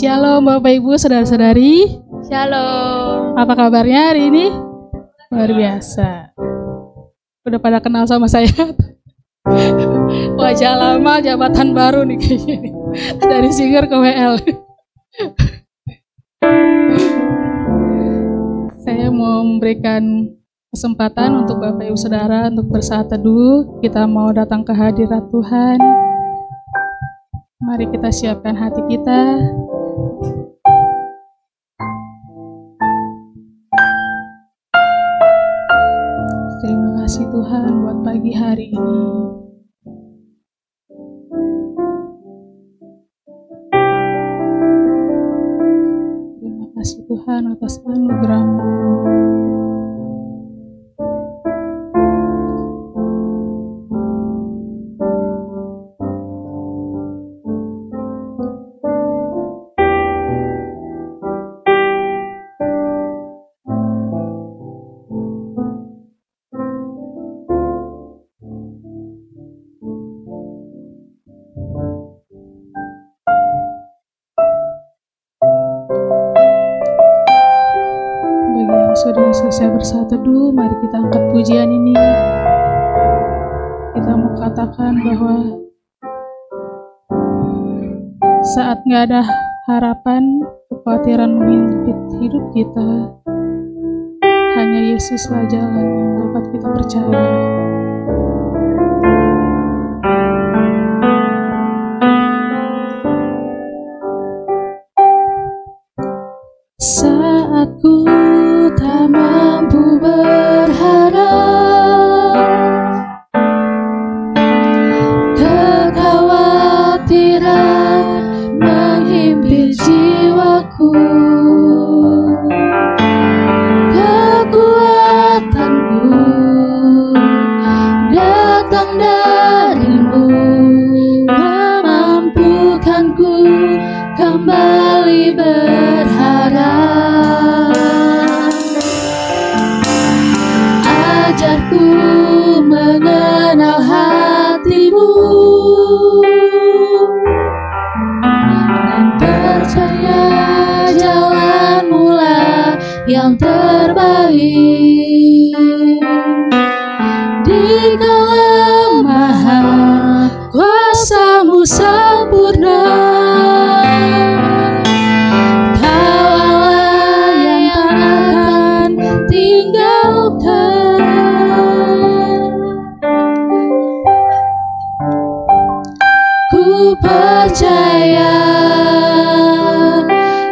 Shalom Bapak Ibu, Saudara-saudari. Shalom. Apa kabarnya hari ini? Luar biasa. Udah pada kenal sama saya? Wajah lama, jabatan baru nih kayaknya. Dari singer ke WL. Saya mau memberikan kesempatan untuk Bapak Ibu Saudara untuk bersaat teduh. Kita mau datang ke hadirat Tuhan. Mari kita siapkan hati kita. Terima kasih Tuhan buat pagi hari ini. Terima kasih Tuhan atas anugerah-Mu. Sudah selesai bersaat teduh, mari kita angkat pujian ini. Kita mau katakan bahwa saat gak ada harapan, kekhawatiran menghimpit hidup kita, hanya Yesuslah jalan yang dapat kita percaya. Saat ku tak mampu berharap, kekhawatiran menghimpit jiwaku, kekuatanku datang darimu, memampukanku kembali berharap. Ajarku mengenal hati-Mu dan percaya jalan-Mu lah yang terbaik. Di kelemahan kuasa-Mu sempurna, Kau Allah yang tak akan tinggalkan. Ku percaya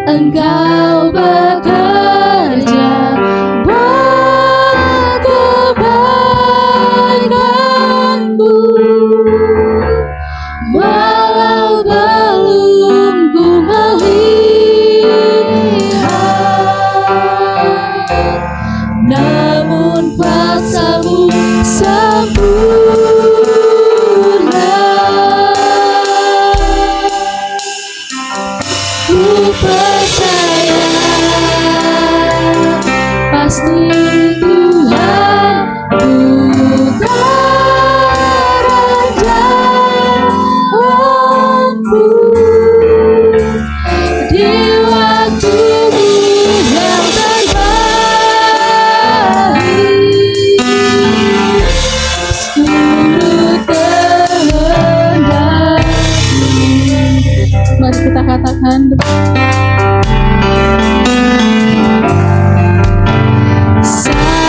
Engkau bekerja buat kebaikanku, walau belum ku melihat, namun kuasa-Mu sempurna. Ku percaya pasti Tuhan bukan rencanaku di waktu-Mu yang terbaik, seturut kehendak-Mu. Mari kita katakan, saat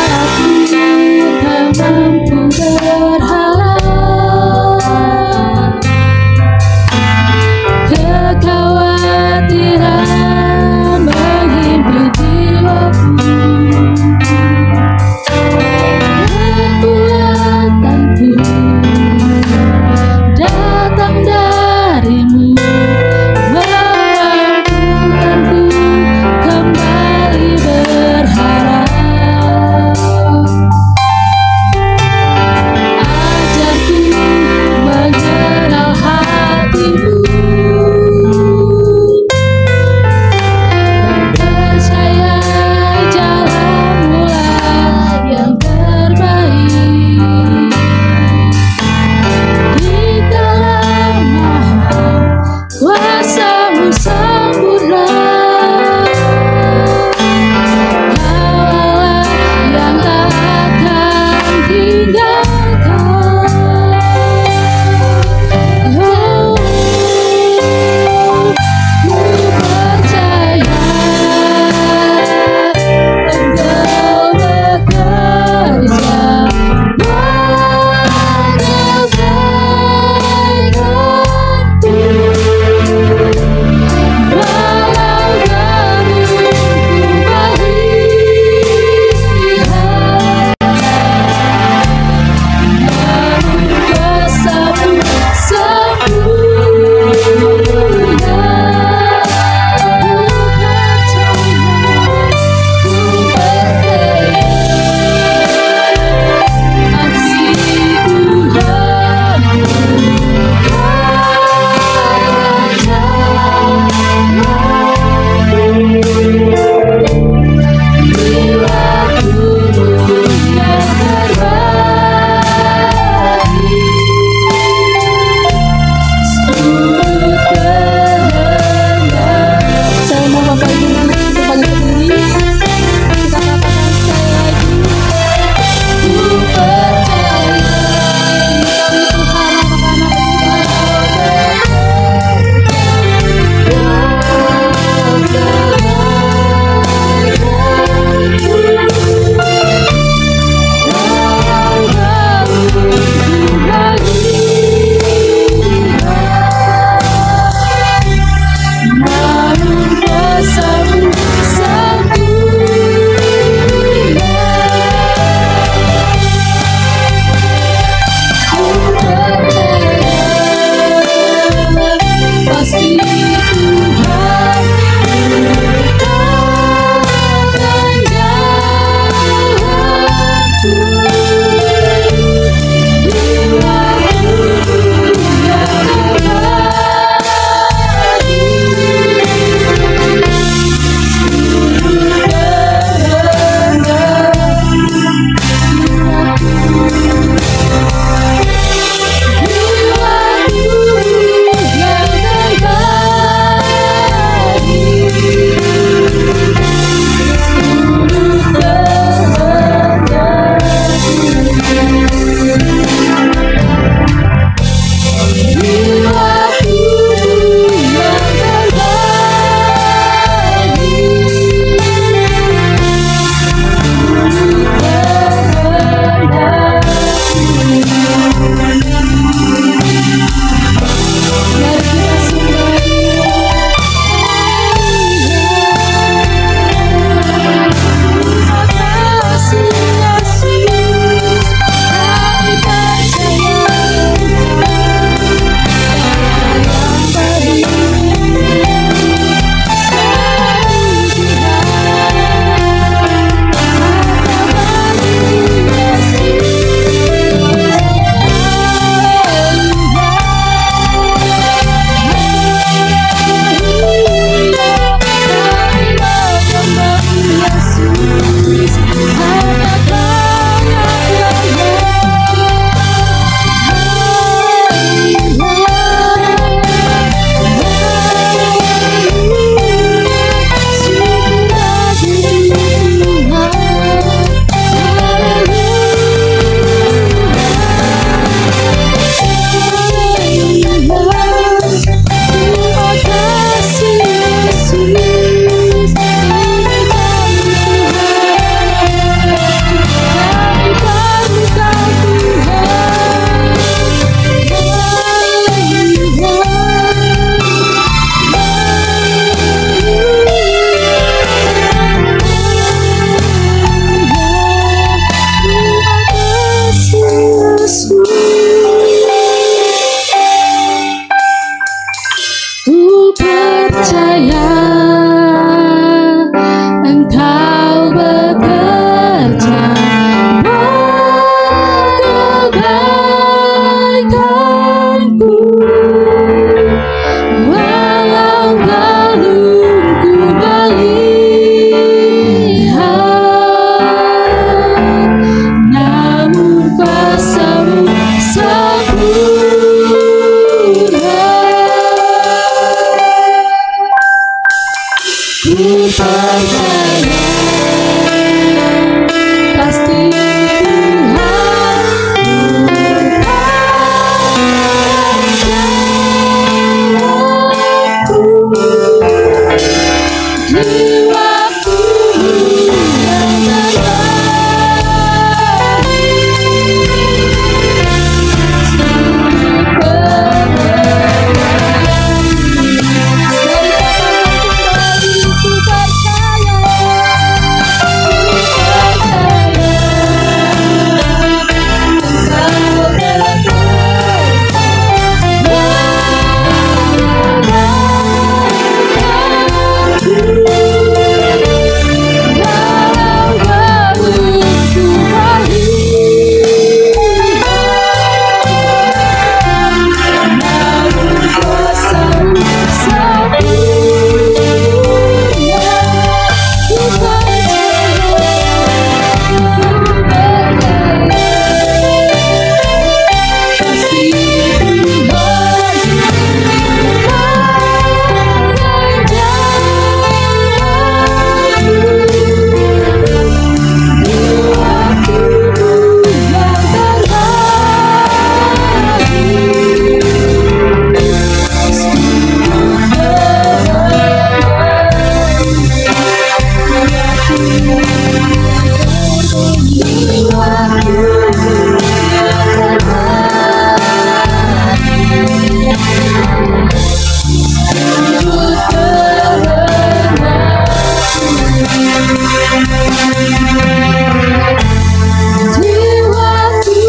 Jiwaku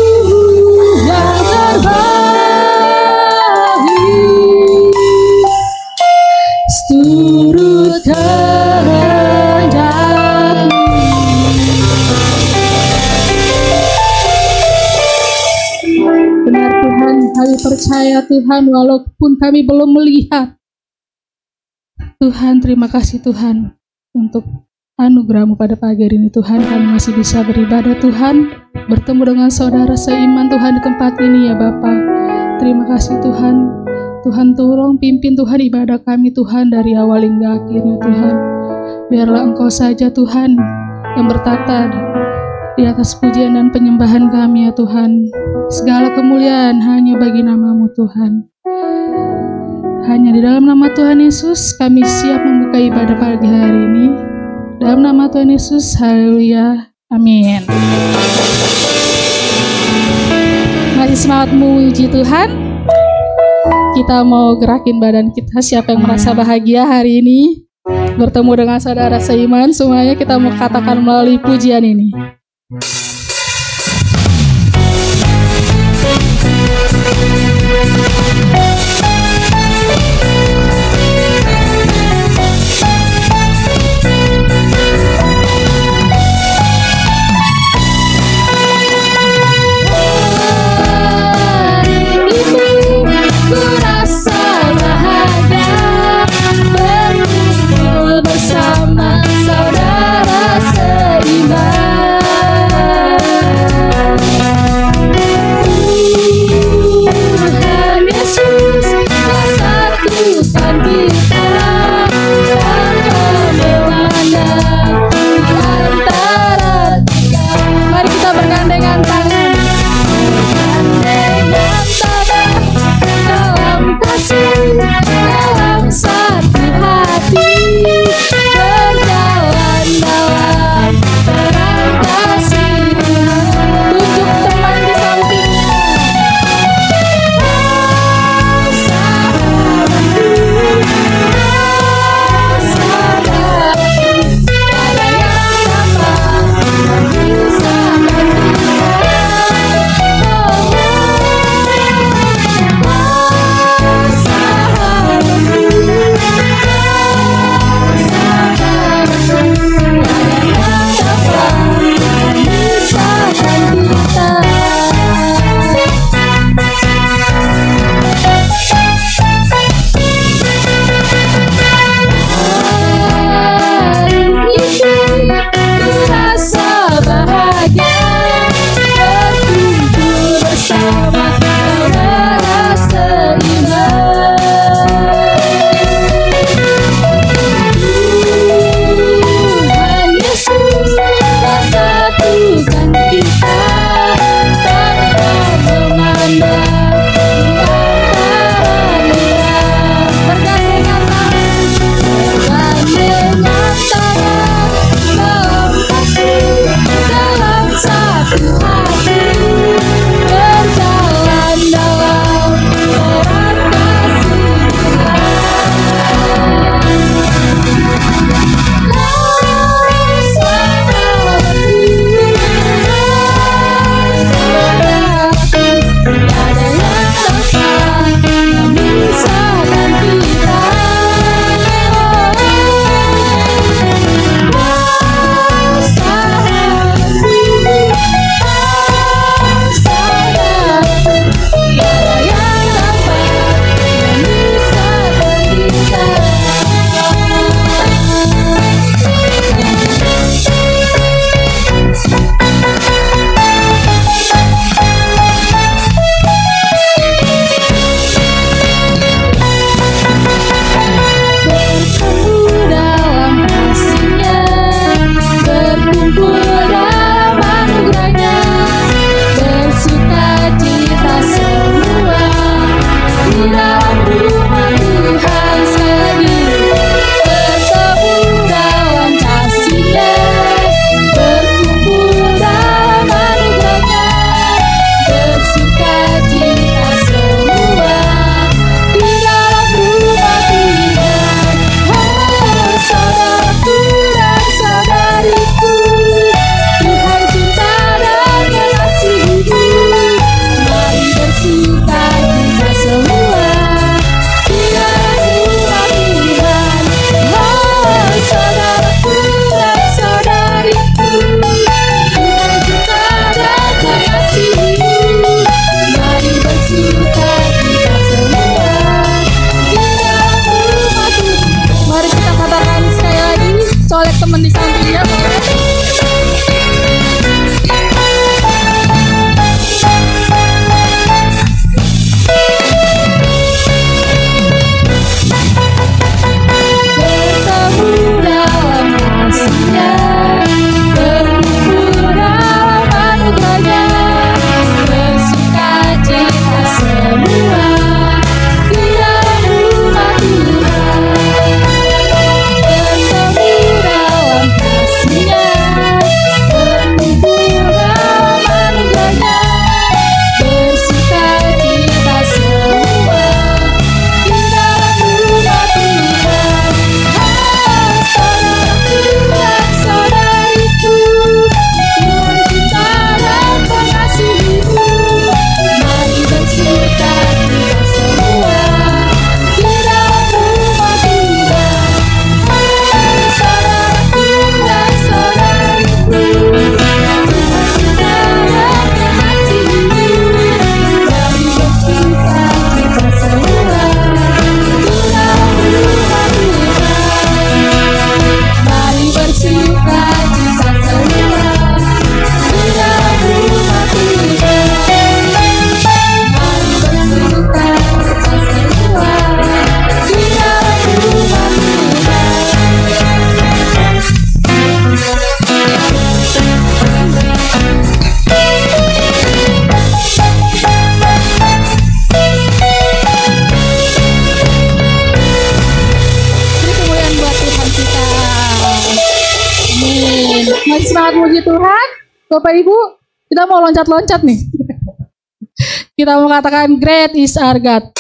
yang terbaik turut kehendakmu. Benar Tuhan, kami percaya Tuhan walaupun kami belum melihat. Tuhan, terima kasih Tuhan untuk anugerah-Mu pada pagi hari ini Tuhan. Kami masih bisa beribadah Tuhan, bertemu dengan saudara seiman Tuhan di tempat ini ya Bapa. Terima kasih Tuhan. Tuhan tolong pimpin Tuhan ibadah kami Tuhan dari awal hingga akhirnya Tuhan. Biarlah Engkau saja Tuhan yang bertata di atas pujian dan penyembahan kami ya Tuhan. Segala kemuliaan hanya bagi nama-Mu Tuhan. Hanya di dalam nama Tuhan Yesus kami siap membuka ibadah pagi hari ini. Dalam nama Tuhan Yesus, haleluya, amin. Masih semangat memuji Tuhan? Kita mau gerakin badan kita. Siapa yang merasa bahagia hari ini bertemu dengan saudara seiman, semuanya kita mau katakan melalui pujian ini. Bersama saudara seiman. Amin. Masih semangat muji Tuhan, Bapak Ibu. Kita mau loncat-loncat nih. Kita mau katakan great is our God.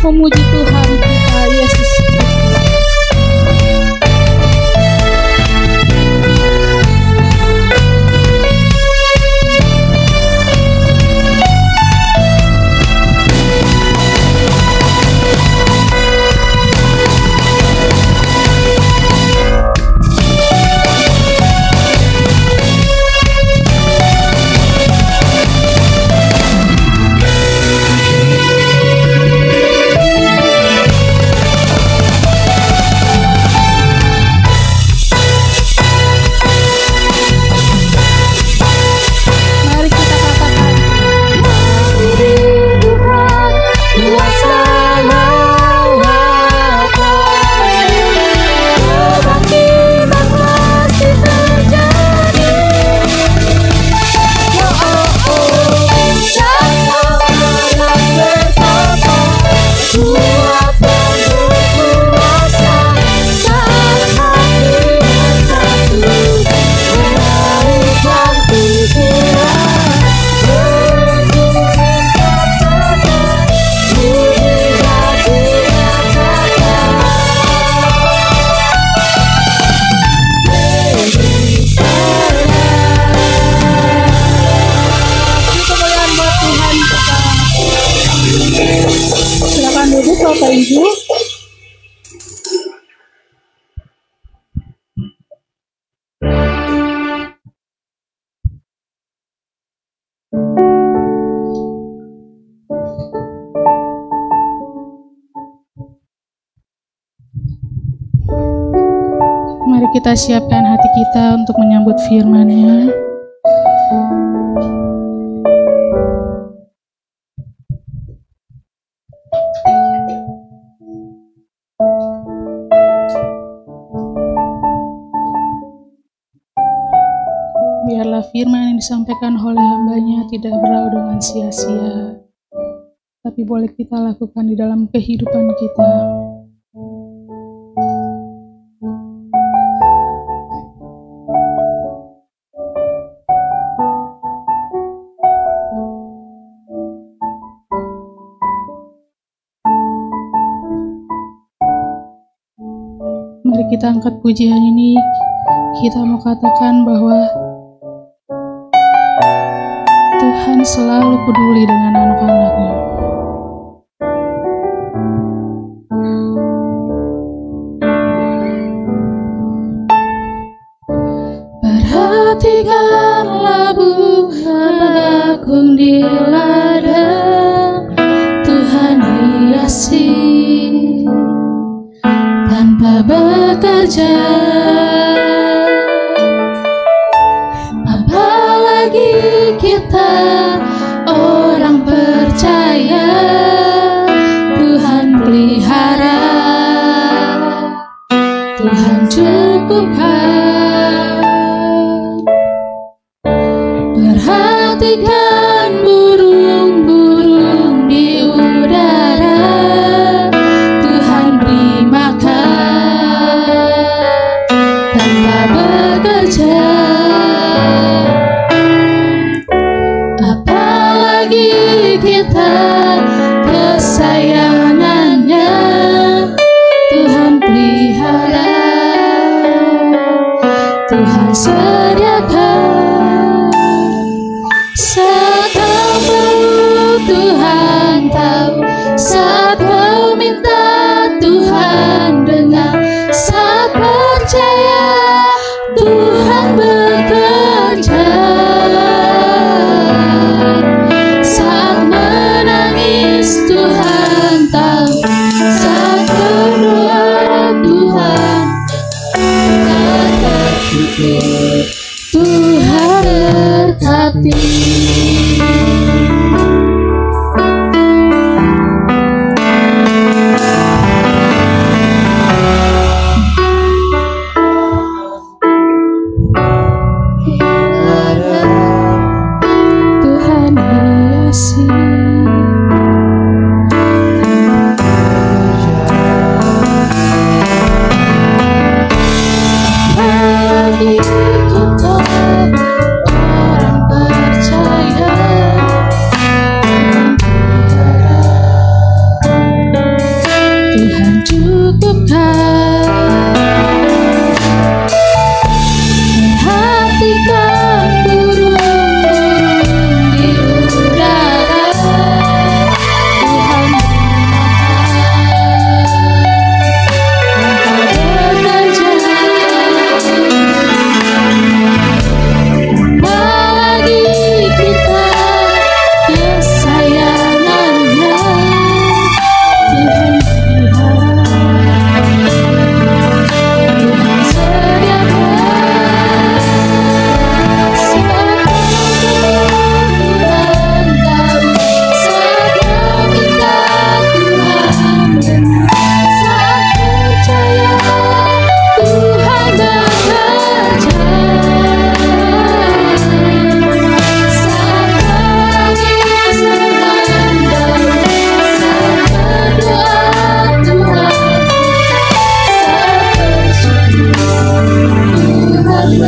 Memuji Tuhan kita Yesus Kristus. Bapak Ibu. kita siapkan hati kita untuk menyambut firman-Nya. Biarlah firman yang disampaikan oleh hamba-Nya tidak berlalu dengan sia-sia, tapi boleh kita lakukan di dalam kehidupan kita. Mari kita angkat pujian ini, kita mau katakan bahwa Tuhan selalu peduli dengan anak-anak-Nya. Perhatikanlah bunga bakung di ladang, Tuhan hiasi tanpa bekerja. Apalagi kita orang percaya, Tuhan pelihara, Tuhan cukupkan. Perhatikan burung-burung di udara, Tuhan beri makan tanpa bekerja. Apalagi kita kesayangannya, Tuhan pelihara, Tuhan sediakan. Saat kau perlu, Tuhan tahu. Saat kau minta, Tuhan dengar. Saat percaya, Tuhan bekerja. Saat menangis, Tuhan tahu. Saat berdoa, Tuhan akan bersyukur. Tuhan berkati. Tuhan hiasi apalagi kita orang percaya, Tuhan cukupkan. Perhatikan burung-burung di udara, Tuhan bekerja. Apalagi kita kesayangannya, Tuhan pelihara, Tuhan sediakan. Saat Tuhan tahu, saat kau minta, Tuhan dengar. Saat percaya, Tuhan bekerja. Saat menangis, Tuhan tahu. Saat berdoa, Tuhan. Saat bersyukur, Tuhan berkati.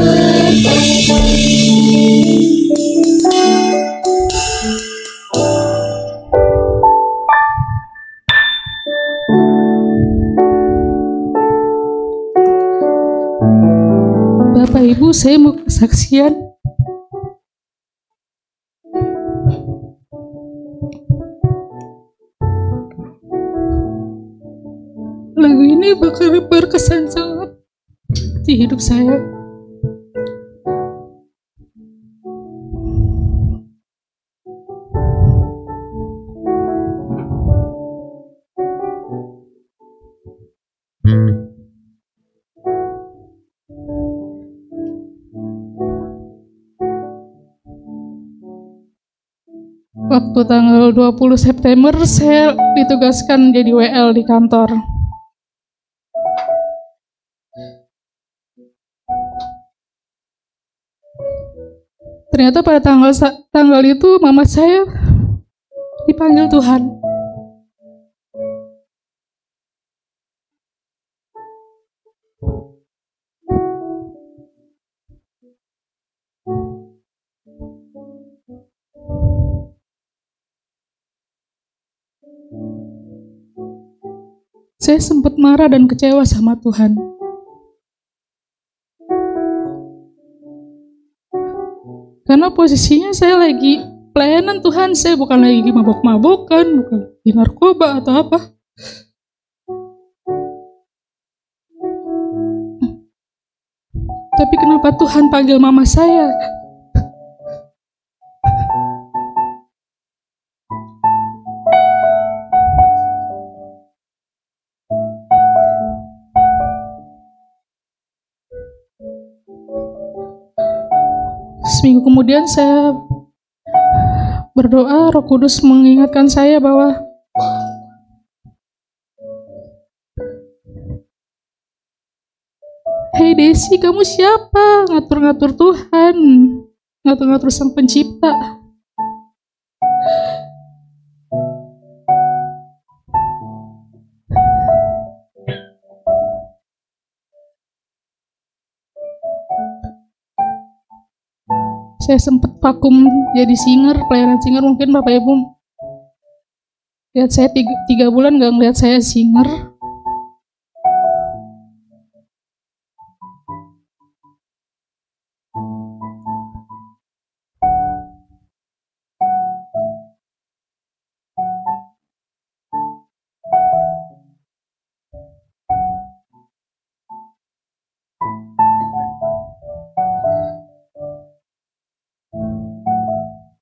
Bapak Ibu, saya mau kesaksian. Lagu ini bakal berkesan sangat di hidup saya. Waktu tanggal 20 September saya ditugaskan jadi WL di kantor. Ternyata pada tanggal itu mama saya dipanggil Tuhan. Saya sempat marah dan kecewa sama Tuhan. Karena posisinya saya lagi pelayanan Tuhan, saya bukan lagi mabok-mabokan, bukan di narkoba atau apa. Tapi kenapa Tuhan panggil mama saya? Seminggu kemudian saya berdoa, Roh Kudus mengingatkan saya bahwa hei Desi, kamu siapa? Ngatur-ngatur Tuhan, ngatur-ngatur Sang Pencipta. Saya sempat vakum jadi singer, pelayanan singer. Mungkin Bapak Ibu lihat saya 3 bulan gak ngeliat saya singer.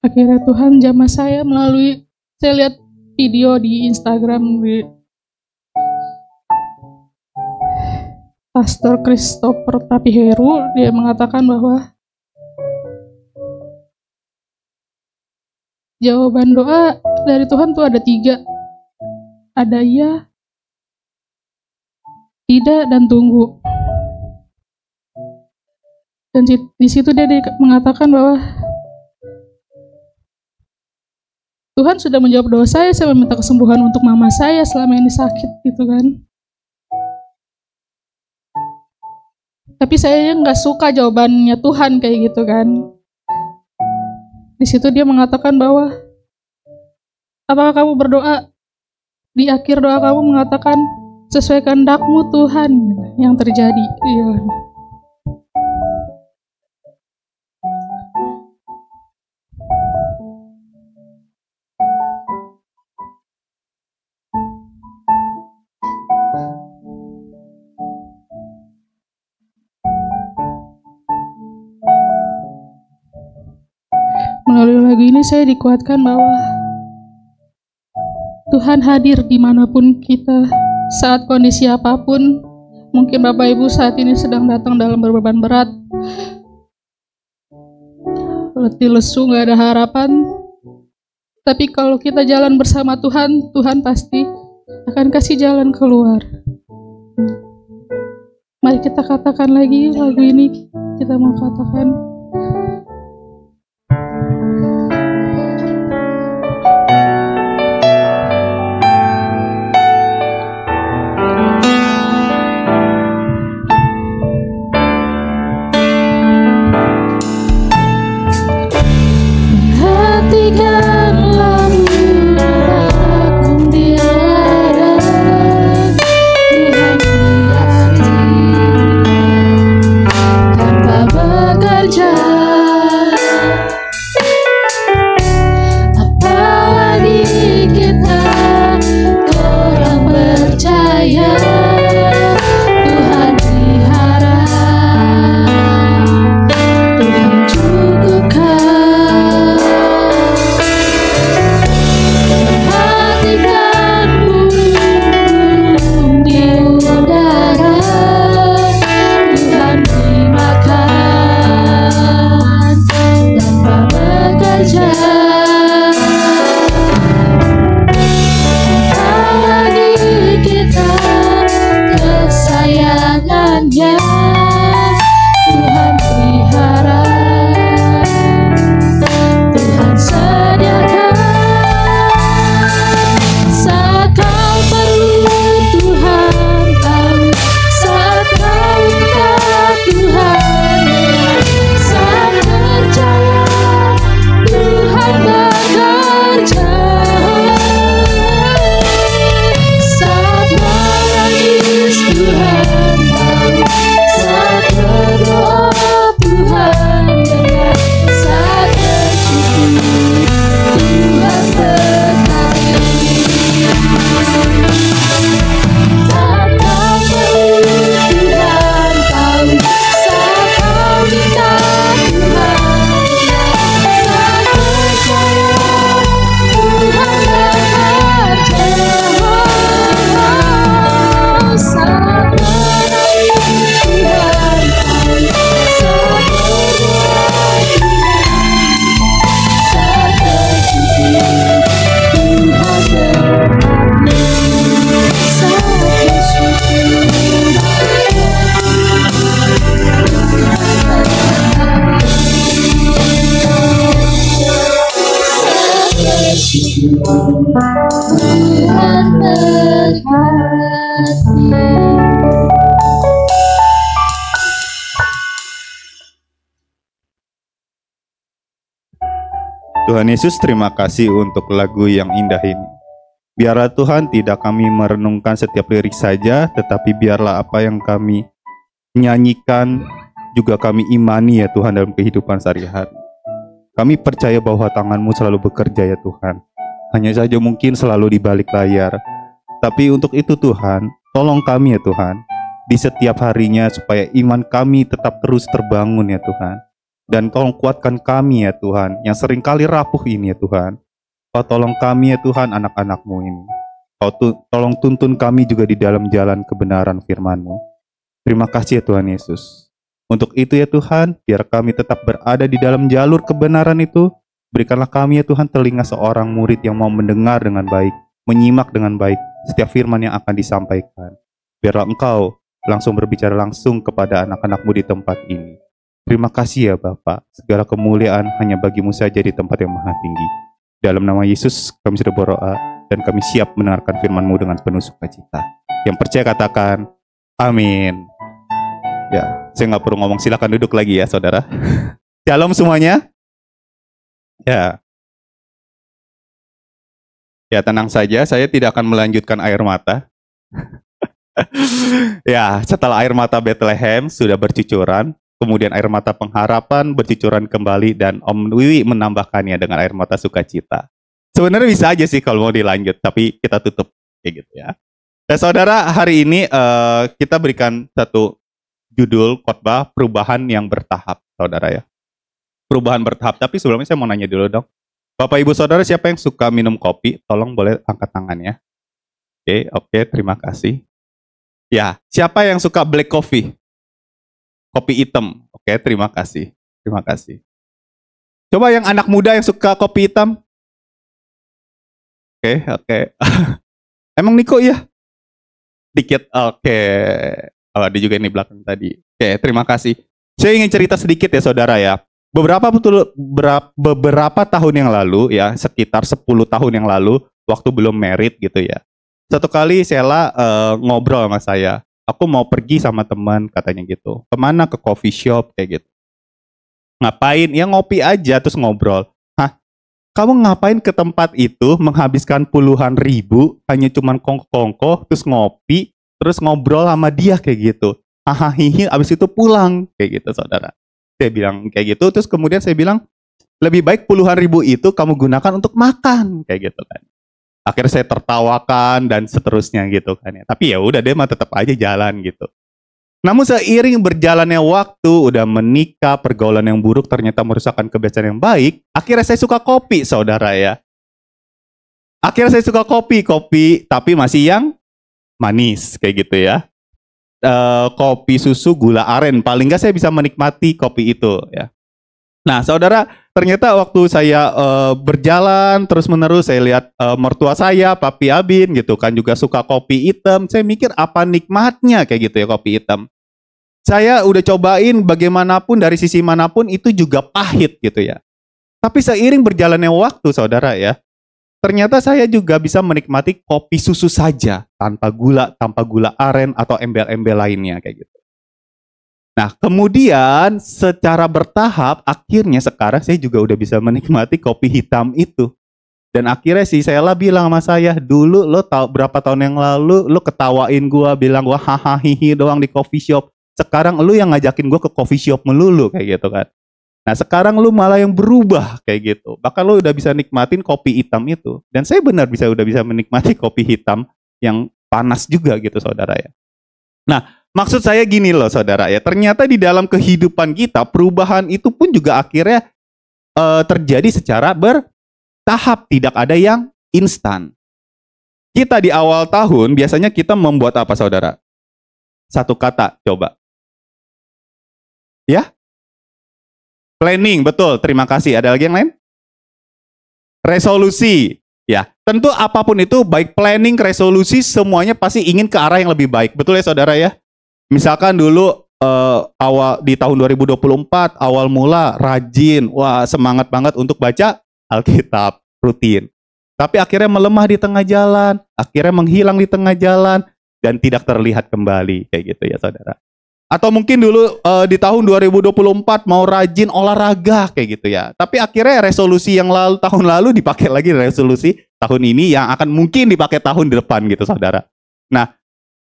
Akhirnya Tuhan jamah saya melalui, saya lihat video di Instagram di Pastor Christopher Tapiheru. Dia mengatakan bahwa jawaban doa dari Tuhan tuh ada 3. Ada iya, tidak, dan tunggu. Dan di situ dia mengatakan bahwa Tuhan sudah menjawab doa saya meminta kesembuhan untuk mama saya selama ini sakit gitu kan. Tapi saya nggak suka jawabannya Tuhan kayak gitu kan. Di situ dia mengatakan bahwa apakah kamu berdoa, di akhir doa kamu mengatakan sesuai kehendak-Mu Tuhan yang terjadi. Iya. Melalui lagu ini saya dikuatkan bahwa Tuhan hadir dimanapun kita, saat kondisi apapun. Mungkin Bapak Ibu saat ini sedang datang dalam beban berat, letih lesu, gak ada harapan. Tapi kalau kita jalan bersama Tuhan, Tuhan pasti akan kasih jalan keluar. Mari kita katakan lagi lagu ini, kita mau katakan. Bekerja Tuhan terkasih. Tuhan Yesus, terima kasih untuk lagu yang indah ini. Biarlah Tuhan tidak kami merenungkan setiap lirik saja, tetapi biarlah apa yang kami nyanyikan juga kami imani ya Tuhan dalam kehidupan sehari-hari. Kami percaya bahwa tangan-Mu selalu bekerja ya Tuhan. Hanya saja mungkin selalu di balik layar. Tapi untuk itu Tuhan, tolong kami ya Tuhan, di setiap harinya supaya iman kami tetap terus terbangun ya Tuhan. Dan tolong kuatkan kami ya Tuhan, yang seringkali rapuh ini ya Tuhan. Kau tolong kami ya Tuhan, anak-anak-Mu ini. Kau tolong tuntun kami juga di dalam jalan kebenaran firman-Mu. Terima kasih ya Tuhan Yesus. Untuk itu ya Tuhan, biar kami tetap berada di dalam jalur kebenaran itu. Berikanlah kami ya Tuhan telinga seorang murid yang mau mendengar dengan baik, menyimak dengan baik setiap firman yang akan disampaikan. Biarlah Engkau langsung berbicara langsung kepada anak-anak-Mu di tempat ini. Terima kasih ya Bapa, segala kemuliaan hanya bagi-Mu saja di tempat yang maha tinggi. Dalam nama Yesus kami sudah berdoa dan kami siap mendengarkan firman-Mu dengan penuh sukacita. Yang percaya katakan, amin. Ya, saya nggak perlu ngomong, silakan duduk lagi ya saudara. Shalom semuanya. Ya tenang saja, saya tidak akan melanjutkan air mata. Ya, setelah air mata Bethlehem sudah bercucuran, kemudian air mata pengharapan bercucuran kembali dan Om Wiwi menambahkannya dengan air mata sukacita. Sebenarnya bisa aja sih kalau mau dilanjut, tapi kita tutup kayak gitu ya. Nah saudara, hari ini kita berikan satu judul khotbah perubahan yang bertahap, saudara ya. Perubahan bertahap, tapi sebelumnya saya mau nanya dulu dong. Bapak Ibu Saudara, siapa yang suka minum kopi? Tolong boleh angkat tangannya. Oke, terima kasih. Ya, siapa yang suka black coffee? Kopi hitam. Oke, terima kasih. Terima kasih. Coba yang anak muda yang suka kopi hitam. Oke. Emang Niko ya? Dikit. Oke. Oh, ada juga ini belakang tadi. Oke, terima kasih. Saya ingin cerita sedikit ya saudara ya. Beberapa tahun yang lalu ya, sekitar 10 tahun yang lalu, waktu belum married gitu ya. Satu kali Sela ngobrol sama saya. Aku mau pergi sama teman katanya gitu. Kemana? Ke coffee shop kayak gitu. Ngapain? Ya ngopi aja terus ngobrol. Hah? Kamu ngapain ke tempat itu menghabiskan puluhan ribu hanya cuman kongko-kongko terus ngopi terus ngobrol sama dia kayak gitu. Hahaha, abis itu pulang kayak gitu saudara. Saya bilang kayak gitu, terus kemudian saya bilang lebih baik puluhan ribu itu kamu gunakan untuk makan kayak gitu kan. Akhirnya saya tertawakan dan seterusnya gitu kan ya. Tapi ya udah deh mah tetap aja jalan gitu. Namun seiring berjalannya waktu, udah menikah, pergaulan yang buruk ternyata merusakkan kebiasaan yang baik. Akhirnya saya suka kopi saudara ya. Akhirnya saya suka kopi tapi masih yang manis kayak gitu ya. Kopi susu gula aren, paling nggak saya bisa menikmati kopi itu ya. Nah saudara, ternyata waktu saya berjalan terus menerus saya lihat mertua saya, Papi Abin gitu kan juga suka kopi hitam. Saya mikir apa nikmatnya kayak gitu ya kopi hitam. Saya udah cobain bagaimanapun dari sisi manapun itu juga pahit gitu ya. Tapi seiring berjalannya waktu saudara ya, ternyata saya juga bisa menikmati kopi susu saja, tanpa gula aren atau embel-embel lainnya kayak gitu. Nah, kemudian secara bertahap, akhirnya sekarang saya juga udah bisa menikmati kopi hitam itu. Dan akhirnya sih saya bilang sama saya, dulu lo tahu berapa tahun yang lalu lo ketawain gua, bilang gua hahaha doang di coffee shop. Sekarang lo yang ngajakin gua ke coffee shop melulu kayak gitu kan. Nah sekarang lu malah yang berubah kayak gitu. Bahkan lu udah bisa nikmatin kopi hitam itu. Dan saya benar udah bisa menikmati kopi hitam yang panas juga gitu saudara ya. Nah maksud saya gini loh saudara ya. Ternyata di dalam kehidupan kita perubahan itu pun juga akhirnya terjadi secara bertahap. Tidak ada yang instan. Kita di awal tahun biasanya kita membuat apa saudara? Satu kata coba. Ya? Planning, betul. Terima kasih. Ada lagi yang lain? Resolusi. Ya, tentu apapun itu, baik planning, resolusi, semuanya pasti ingin ke arah yang lebih baik. Betul ya saudara ya? Misalkan dulu awal di tahun 2024, awal mula rajin, wah semangat banget untuk baca Alkitab rutin. Tapi akhirnya melemah di tengah jalan, akhirnya menghilang di tengah jalan, dan tidak terlihat kembali, kayak gitu ya saudara. Atau mungkin dulu di tahun 2024 mau rajin olahraga, kayak gitu ya. Tapi akhirnya resolusi yang tahun lalu dipakai lagi resolusi tahun ini yang akan mungkin dipakai tahun depan gitu saudara. Nah,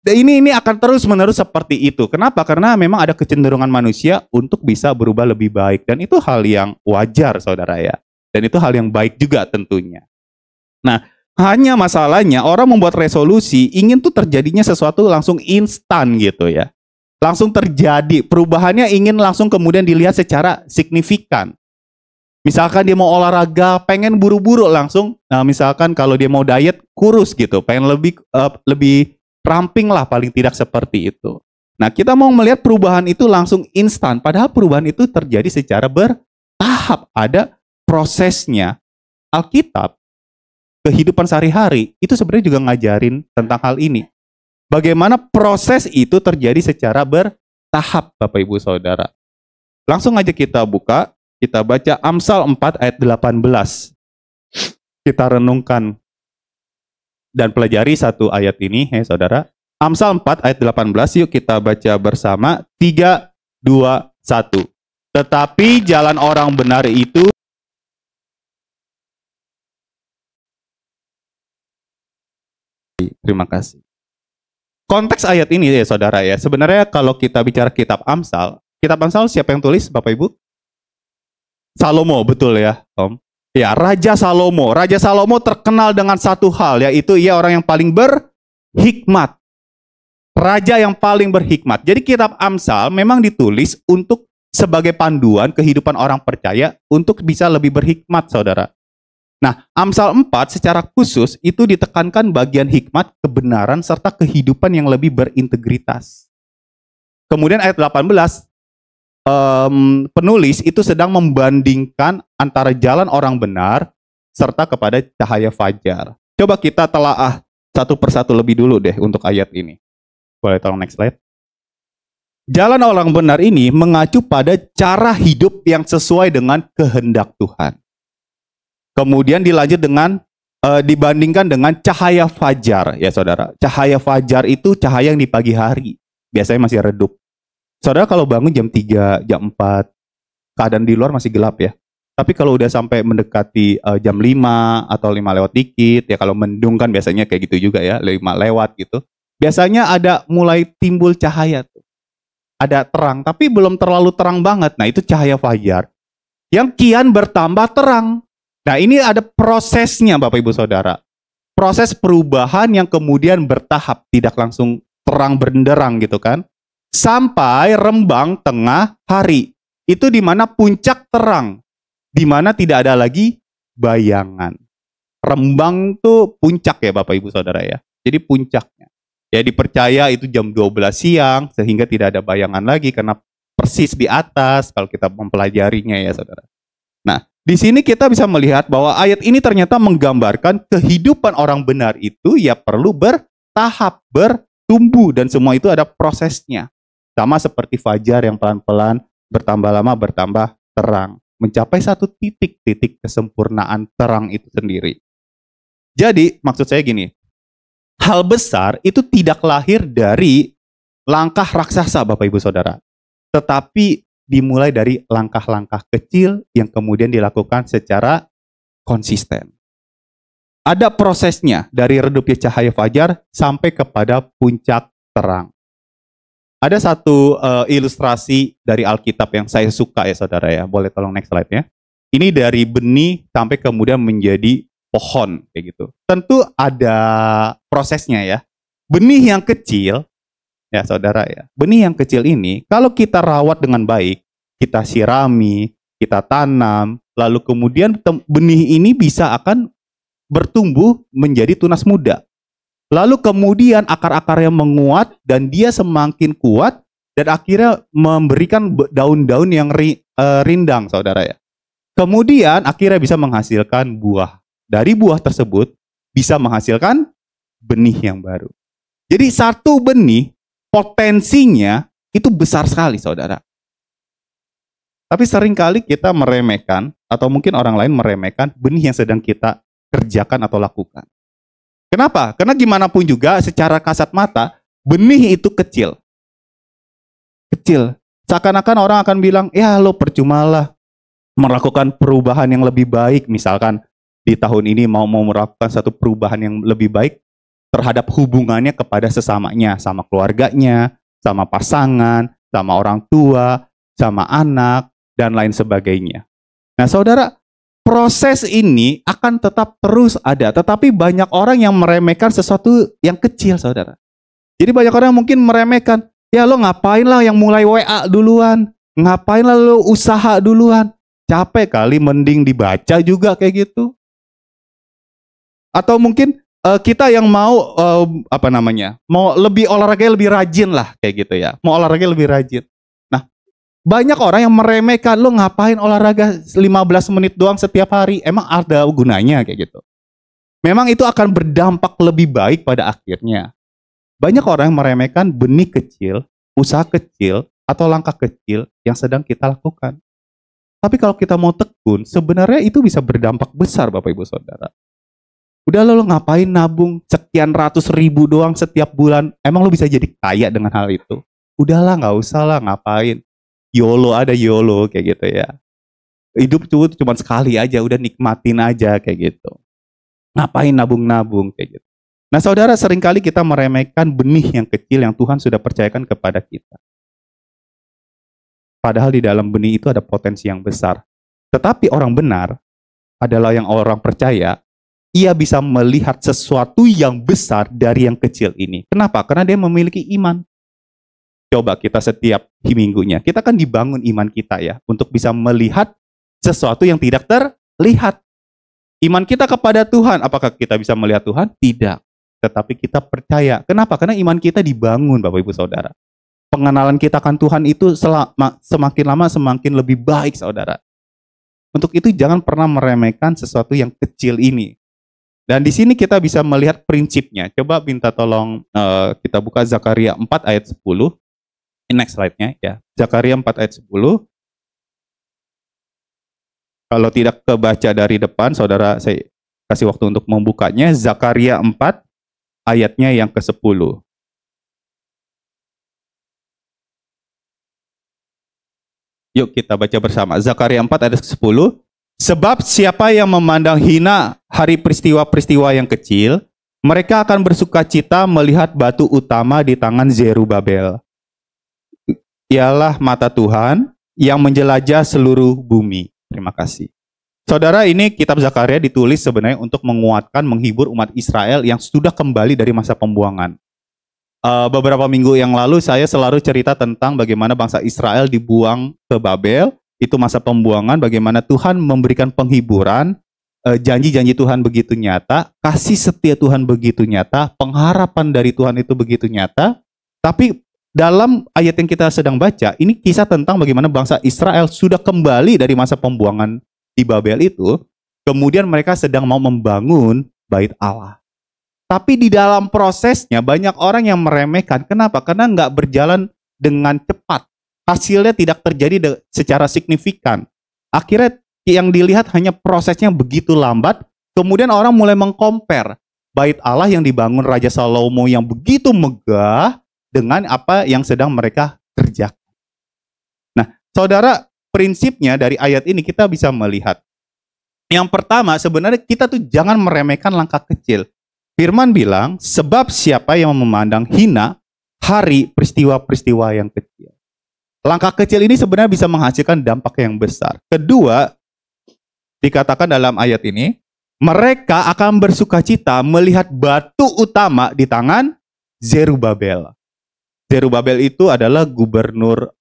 ini akan terus-menerus seperti itu. Kenapa? Karena memang ada kecenderungan manusia untuk bisa berubah lebih baik. Dan itu hal yang wajar, saudara ya. Dan itu hal yang baik juga tentunya. Nah, hanya masalahnya orang membuat resolusi ingin tuh terjadinya sesuatu langsung instan gitu ya. Langsung terjadi. Perubahannya ingin langsung kemudian dilihat secara signifikan. Misalkan dia mau olahraga, pengen buru-buru langsung. Nah, misalkan kalau dia mau diet, kurus gitu. Pengen lebih ramping lah, paling tidak seperti itu. Nah, kita mau melihat perubahan itu langsung instan. Padahal perubahan itu terjadi secara bertahap. Ada prosesnya. Alkitab, kehidupan sehari-hari, itu sebenarnya juga ngajarin tentang hal ini. Bagaimana proses itu terjadi secara bertahap, Bapak Ibu Saudara. Langsung aja kita buka, kita baca Amsal 4 ayat 18. Kita renungkan dan pelajari satu ayat ini, ya saudara. Amsal 4 ayat 18, yuk kita baca bersama. 3, 2, 1. Tetapi jalan orang benar itu terima kasih. Konteks ayat ini ya saudara ya. Sebenarnya kalau kita bicara kitab Amsal siapa yang tulis Bapak Ibu? Salomo, betul ya Om? Ya, Raja Salomo. Raja Salomo terkenal dengan satu hal, yaitu ia orang yang paling berhikmat. Raja yang paling berhikmat. Jadi kitab Amsal memang ditulis untuk sebagai panduan kehidupan orang percaya untuk bisa lebih berhikmat, saudara. Nah, Amsal 4 secara khusus itu ditekankan bagian hikmat, kebenaran, serta kehidupan yang lebih berintegritas. Kemudian ayat 18, penulis itu sedang membandingkan antara jalan orang benar serta kepada cahaya fajar. Coba kita telaah satu persatu lebih dulu deh untuk ayat ini. Boleh tolong next slide. Jalan orang benar ini mengacu pada cara hidup yang sesuai dengan kehendak Tuhan. Kemudian dilanjut dengan dibandingkan dengan cahaya fajar ya saudara. Cahaya fajar itu cahaya yang di pagi hari. Biasanya masih redup. Saudara kalau bangun jam 3, jam 4, keadaan di luar masih gelap ya. Tapi kalau udah sampai mendekati jam 5 atau 5 lewat dikit, ya kalau mendung kan biasanya kayak gitu juga ya, 5 lewat gitu. Biasanya ada mulai timbul cahaya tuh. Ada terang, tapi belum terlalu terang banget. Nah itu cahaya fajar. Yang kian bertambah terang. Nah ini ada prosesnya Bapak Ibu Saudara. Proses perubahan yang kemudian bertahap, tidak langsung terang benderang gitu kan. Sampai rembang tengah hari. Itu di mana puncak terang. Di mana tidak ada lagi bayangan. Rembang tuh puncak ya Bapak Ibu Saudara ya. Jadi puncaknya. Ya dipercaya itu jam 12 siang sehingga tidak ada bayangan lagi karena persis di atas kalau kita mempelajarinya ya Saudara. Nah, di sini kita bisa melihat bahwa ayat ini ternyata menggambarkan kehidupan orang benar itu ya perlu bertahap, bertumbuh dan semua itu ada prosesnya. Sama seperti fajar yang pelan-pelan bertambah lama bertambah terang. Mencapai satu titik kesempurnaan terang itu sendiri. Jadi maksud saya gini, hal besar itu tidak lahir dari langkah raksasa Bapak Ibu Saudara. Tetapi dimulai dari langkah-langkah kecil yang kemudian dilakukan secara konsisten. Ada prosesnya dari redupnya cahaya fajar sampai kepada puncak terang. Ada satu ilustrasi dari Alkitab yang saya suka ya saudara ya. Boleh tolong next slide ya. Ini dari benih sampai kemudian menjadi pohon kayak gitu. Tentu ada prosesnya ya. Benih yang kecil ya saudara ya. Benih yang kecil ini kalau kita rawat dengan baik, kita sirami, kita tanam, lalu kemudian benih ini bisa akan bertumbuh menjadi tunas muda. Lalu kemudian akar-akarnya menguat dan dia semakin kuat dan akhirnya memberikan daun-daun yang rindang, saudara ya. Kemudian akhirnya bisa menghasilkan buah. Dari buah tersebut bisa menghasilkan benih yang baru. Jadi satu benih potensinya itu besar sekali, saudara. Tapi seringkali kita meremehkan atau mungkin orang lain meremehkan benih yang sedang kita kerjakan atau lakukan. Kenapa? Karena gimana pun juga secara kasat mata, benih itu kecil. Kecil. Seakan-akan orang akan bilang, ya lo percumalah melakukan perubahan yang lebih baik. Misalkan di tahun ini mau melakukan satu perubahan yang lebih baik terhadap hubungannya kepada sesamanya, sama keluarganya, sama pasangan, sama orang tua, sama anak, dan lain sebagainya. Nah saudara, proses ini akan tetap terus ada, tetapi banyak orang yang meremehkan sesuatu yang kecil, saudara. Jadi banyak orang yang mungkin meremehkan, ya lo ngapain lah yang mulai WA duluan, ngapain lah lo usaha duluan, capek kali, mending dibaca juga kayak gitu. Atau mungkin kita yang mau mau lebih olahraga lebih rajin lah kayak gitu ya, mau olahraga lebih rajin. Nah, banyak orang yang meremehkan, lo ngapain olahraga 15 menit doang setiap hari, emang ada gunanya kayak gitu. Memang itu akan berdampak lebih baik pada akhirnya. Banyak orang yang meremehkan benih kecil, usaha kecil, atau langkah kecil yang sedang kita lakukan. Tapi kalau kita mau tekun, sebenarnya itu bisa berdampak besar Bapak Ibu Saudara. Udah lo ngapain nabung sekian ratus ribu doang setiap bulan, emang lo bisa jadi kaya dengan hal itu? Udahlah, nggak usah lah, ngapain. YOLO ada YOLO kayak gitu ya. Hidup cuma sekali aja, udah nikmatin aja kayak gitu. Ngapain nabung-nabung kayak gitu. Nah saudara, seringkali kita meremehkan benih yang kecil yang Tuhan sudah percayakan kepada kita. Padahal di dalam benih itu ada potensi yang besar. Tetapi orang benar adalah yang orang percaya, ia bisa melihat sesuatu yang besar dari yang kecil ini. Kenapa? Karena dia memiliki iman. Coba kita setiap minggunya, kita kan dibangun iman kita ya, untuk bisa melihat sesuatu yang tidak terlihat. Iman kita kepada Tuhan, apakah kita bisa melihat Tuhan? Tidak. Tetapi kita percaya. Kenapa? Karena iman kita dibangun, Bapak Ibu Saudara. Pengenalan kita akan Tuhan itu semakin lama semakin lebih baik, saudara. Untuk itu jangan pernah meremehkan sesuatu yang kecil ini. Dan di sini kita bisa melihat prinsipnya. Coba minta tolong kita buka Zakaria 4 ayat 10. Next slide-nya ya. Zakaria 4 ayat 10. Kalau tidak kebaca dari depan, saudara, saya kasih waktu untuk membukanya. Zakaria 4 ayatnya yang ke-10. Yuk kita baca bersama. Zakaria 4 ayat 10. Sebab siapa yang memandang hina hari peristiwa-peristiwa yang kecil, mereka akan bersukacita melihat batu utama di tangan Zerubabel. Ialah mata Tuhan yang menjelajah seluruh bumi. Terima kasih. Saudara, ini kitab Zakaria ditulis sebenarnya untuk menguatkan, menghibur umat Israel yang sudah kembali dari masa pembuangan. Beberapa minggu yang lalu saya selalu cerita tentang bagaimana bangsa Israel dibuang ke Babel. Itu masa pembuangan, bagaimana Tuhan memberikan penghiburan, janji-janji Tuhan begitu nyata, kasih setia Tuhan begitu nyata, pengharapan dari Tuhan itu begitu nyata. Tapi dalam ayat yang kita sedang baca, ini kisah tentang bagaimana bangsa Israel sudah kembali dari masa pembuangan di Babel itu, kemudian mereka sedang mau membangun bait Allah. Tapi di dalam prosesnya banyak orang yang meremehkan. Kenapa? Karena nggak berjalan dengan cepat. Hasilnya tidak terjadi secara signifikan. Akhirnya yang dilihat hanya prosesnya begitu lambat. Kemudian orang mulai mengcompare bait Allah yang dibangun Raja Salomo yang begitu megah dengan apa yang sedang mereka kerjakan. Nah, saudara, prinsipnya dari ayat ini kita bisa melihat. Yang pertama, sebenarnya kita tuh jangan meremehkan langkah kecil. Firman bilang, sebab siapa yang memandang hina hari peristiwa-peristiwa yang kecil. Langkah kecil ini sebenarnya bisa menghasilkan dampak yang besar. Kedua, dikatakan dalam ayat ini, mereka akan bersukacita melihat batu utama di tangan Zerubabel. Zerubabel itu adalah gubernur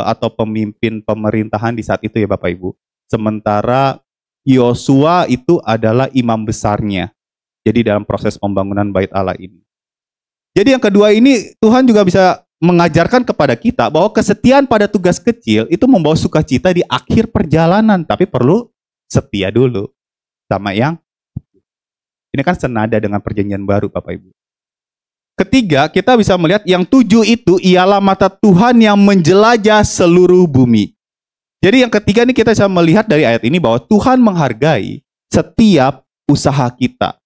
atau pemimpin pemerintahan di saat itu ya Bapak Ibu. Sementara Yosua itu adalah imam besarnya. Jadi dalam proses pembangunan bait Allah ini. Jadi yang kedua ini Tuhan juga bisa mengajarkan kepada kita bahwa kesetiaan pada tugas kecil itu membawa sukacita di akhir perjalanan. Tapi perlu setia dulu sama yang ini kan senada dengan perjanjian baru Bapak Ibu. Ketiga, kita bisa melihat yang 7 itu ialah mata Tuhan yang menjelajah seluruh bumi. Jadi yang ketiga ini kita bisa melihat dari ayat ini bahwa Tuhan menghargai setiap usaha kita.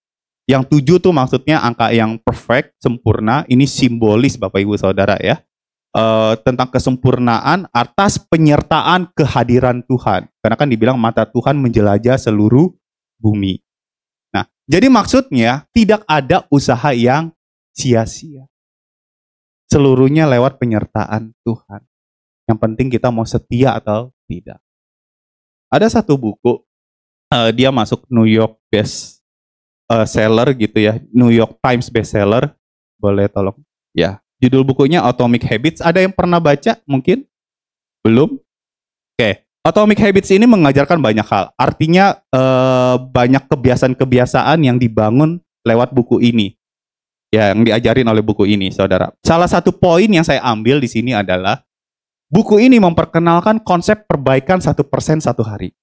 Yang 7 tuh maksudnya angka yang perfect, sempurna. Ini simbolis Bapak Ibu Saudara ya. Tentang kesempurnaan atas penyertaan kehadiran Tuhan. Karena kan dibilang mata Tuhan menjelajah seluruh bumi. Nah, jadi maksudnya tidak ada usaha yang sia-sia. Seluruhnya lewat penyertaan Tuhan. Yang penting kita mau setia atau tidak. Ada satu buku, dia masuk New York best seller gitu ya, New York Times bestseller. Boleh tolong? Ya. Judul bukunya Atomic Habits. Ada yang pernah baca mungkin? Belum? Oke. Atomic Habits ini mengajarkan banyak hal. Artinya banyak kebiasaan-kebiasaan yang dibangun lewat buku ini. Ya, yang diajarin oleh buku ini, saudara. Salah satu poin yang saya ambil di sini adalah buku ini memperkenalkan konsep perbaikan 1% satu hari.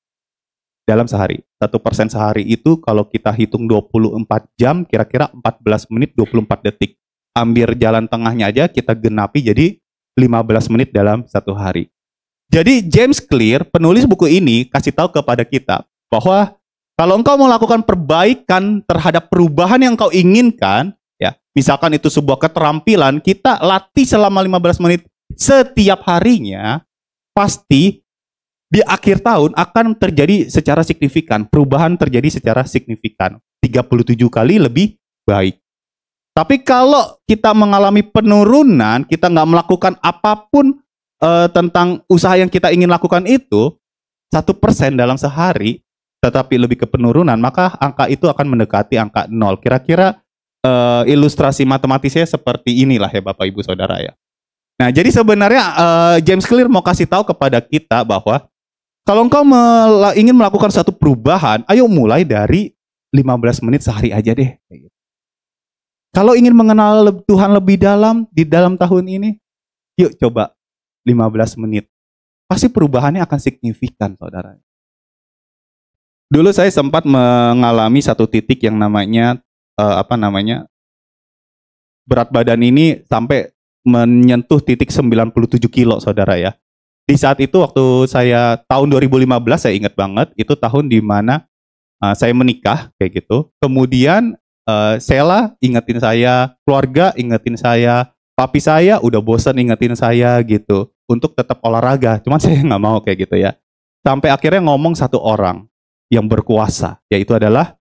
Dalam sehari. 1% sehari itu kalau kita hitung 24 jam, kira-kira 14 menit 24 detik. Ambil jalan tengahnya aja kita genapi jadi 15 menit dalam satu hari. Jadi James Clear, penulis buku ini, kasih tahu kepada kita bahwa kalau engkau melakukan perbaikan terhadap perubahan yang engkau inginkan, ya, misalkan itu sebuah keterampilan, kita latih selama 15 menit setiap harinya, pasti di akhir tahun akan terjadi secara signifikan. Perubahan terjadi secara signifikan. 37 kali lebih baik. Tapi kalau kita mengalami penurunan, kita nggak melakukan apapun tentang usaha yang kita ingin lakukan itu, 1% dalam sehari, tetapi lebih ke penurunan, maka angka itu akan mendekati angka 0. Kira-kira ilustrasi matematisnya seperti inilah ya Bapak Ibu Saudara ya. Nah, jadi sebenarnya James Clear mau kasih tahu kepada kita bahwa kalau engkau ingin melakukan satu perubahan, ayo mulai dari 15 menit sehari aja deh. Kalau ingin mengenal Tuhan lebih dalam di dalam tahun ini, yuk coba 15 menit. Pasti perubahannya akan signifikan, saudara. Dulu saya sempat mengalami satu titik yang namanya berat badan ini sampai menyentuh titik 97 kilo, saudara ya. Di saat itu waktu saya tahun 2015, saya ingat banget, itu tahun di mana saya menikah kayak gitu. Kemudian Sela ingetin saya, keluarga ingetin saya, papi saya udah bosan ingetin saya gitu untuk tetap olahraga. Cuman saya nggak mau kayak gitu ya. Sampai akhirnya ngomong satu orang yang berkuasa, yaitu adalah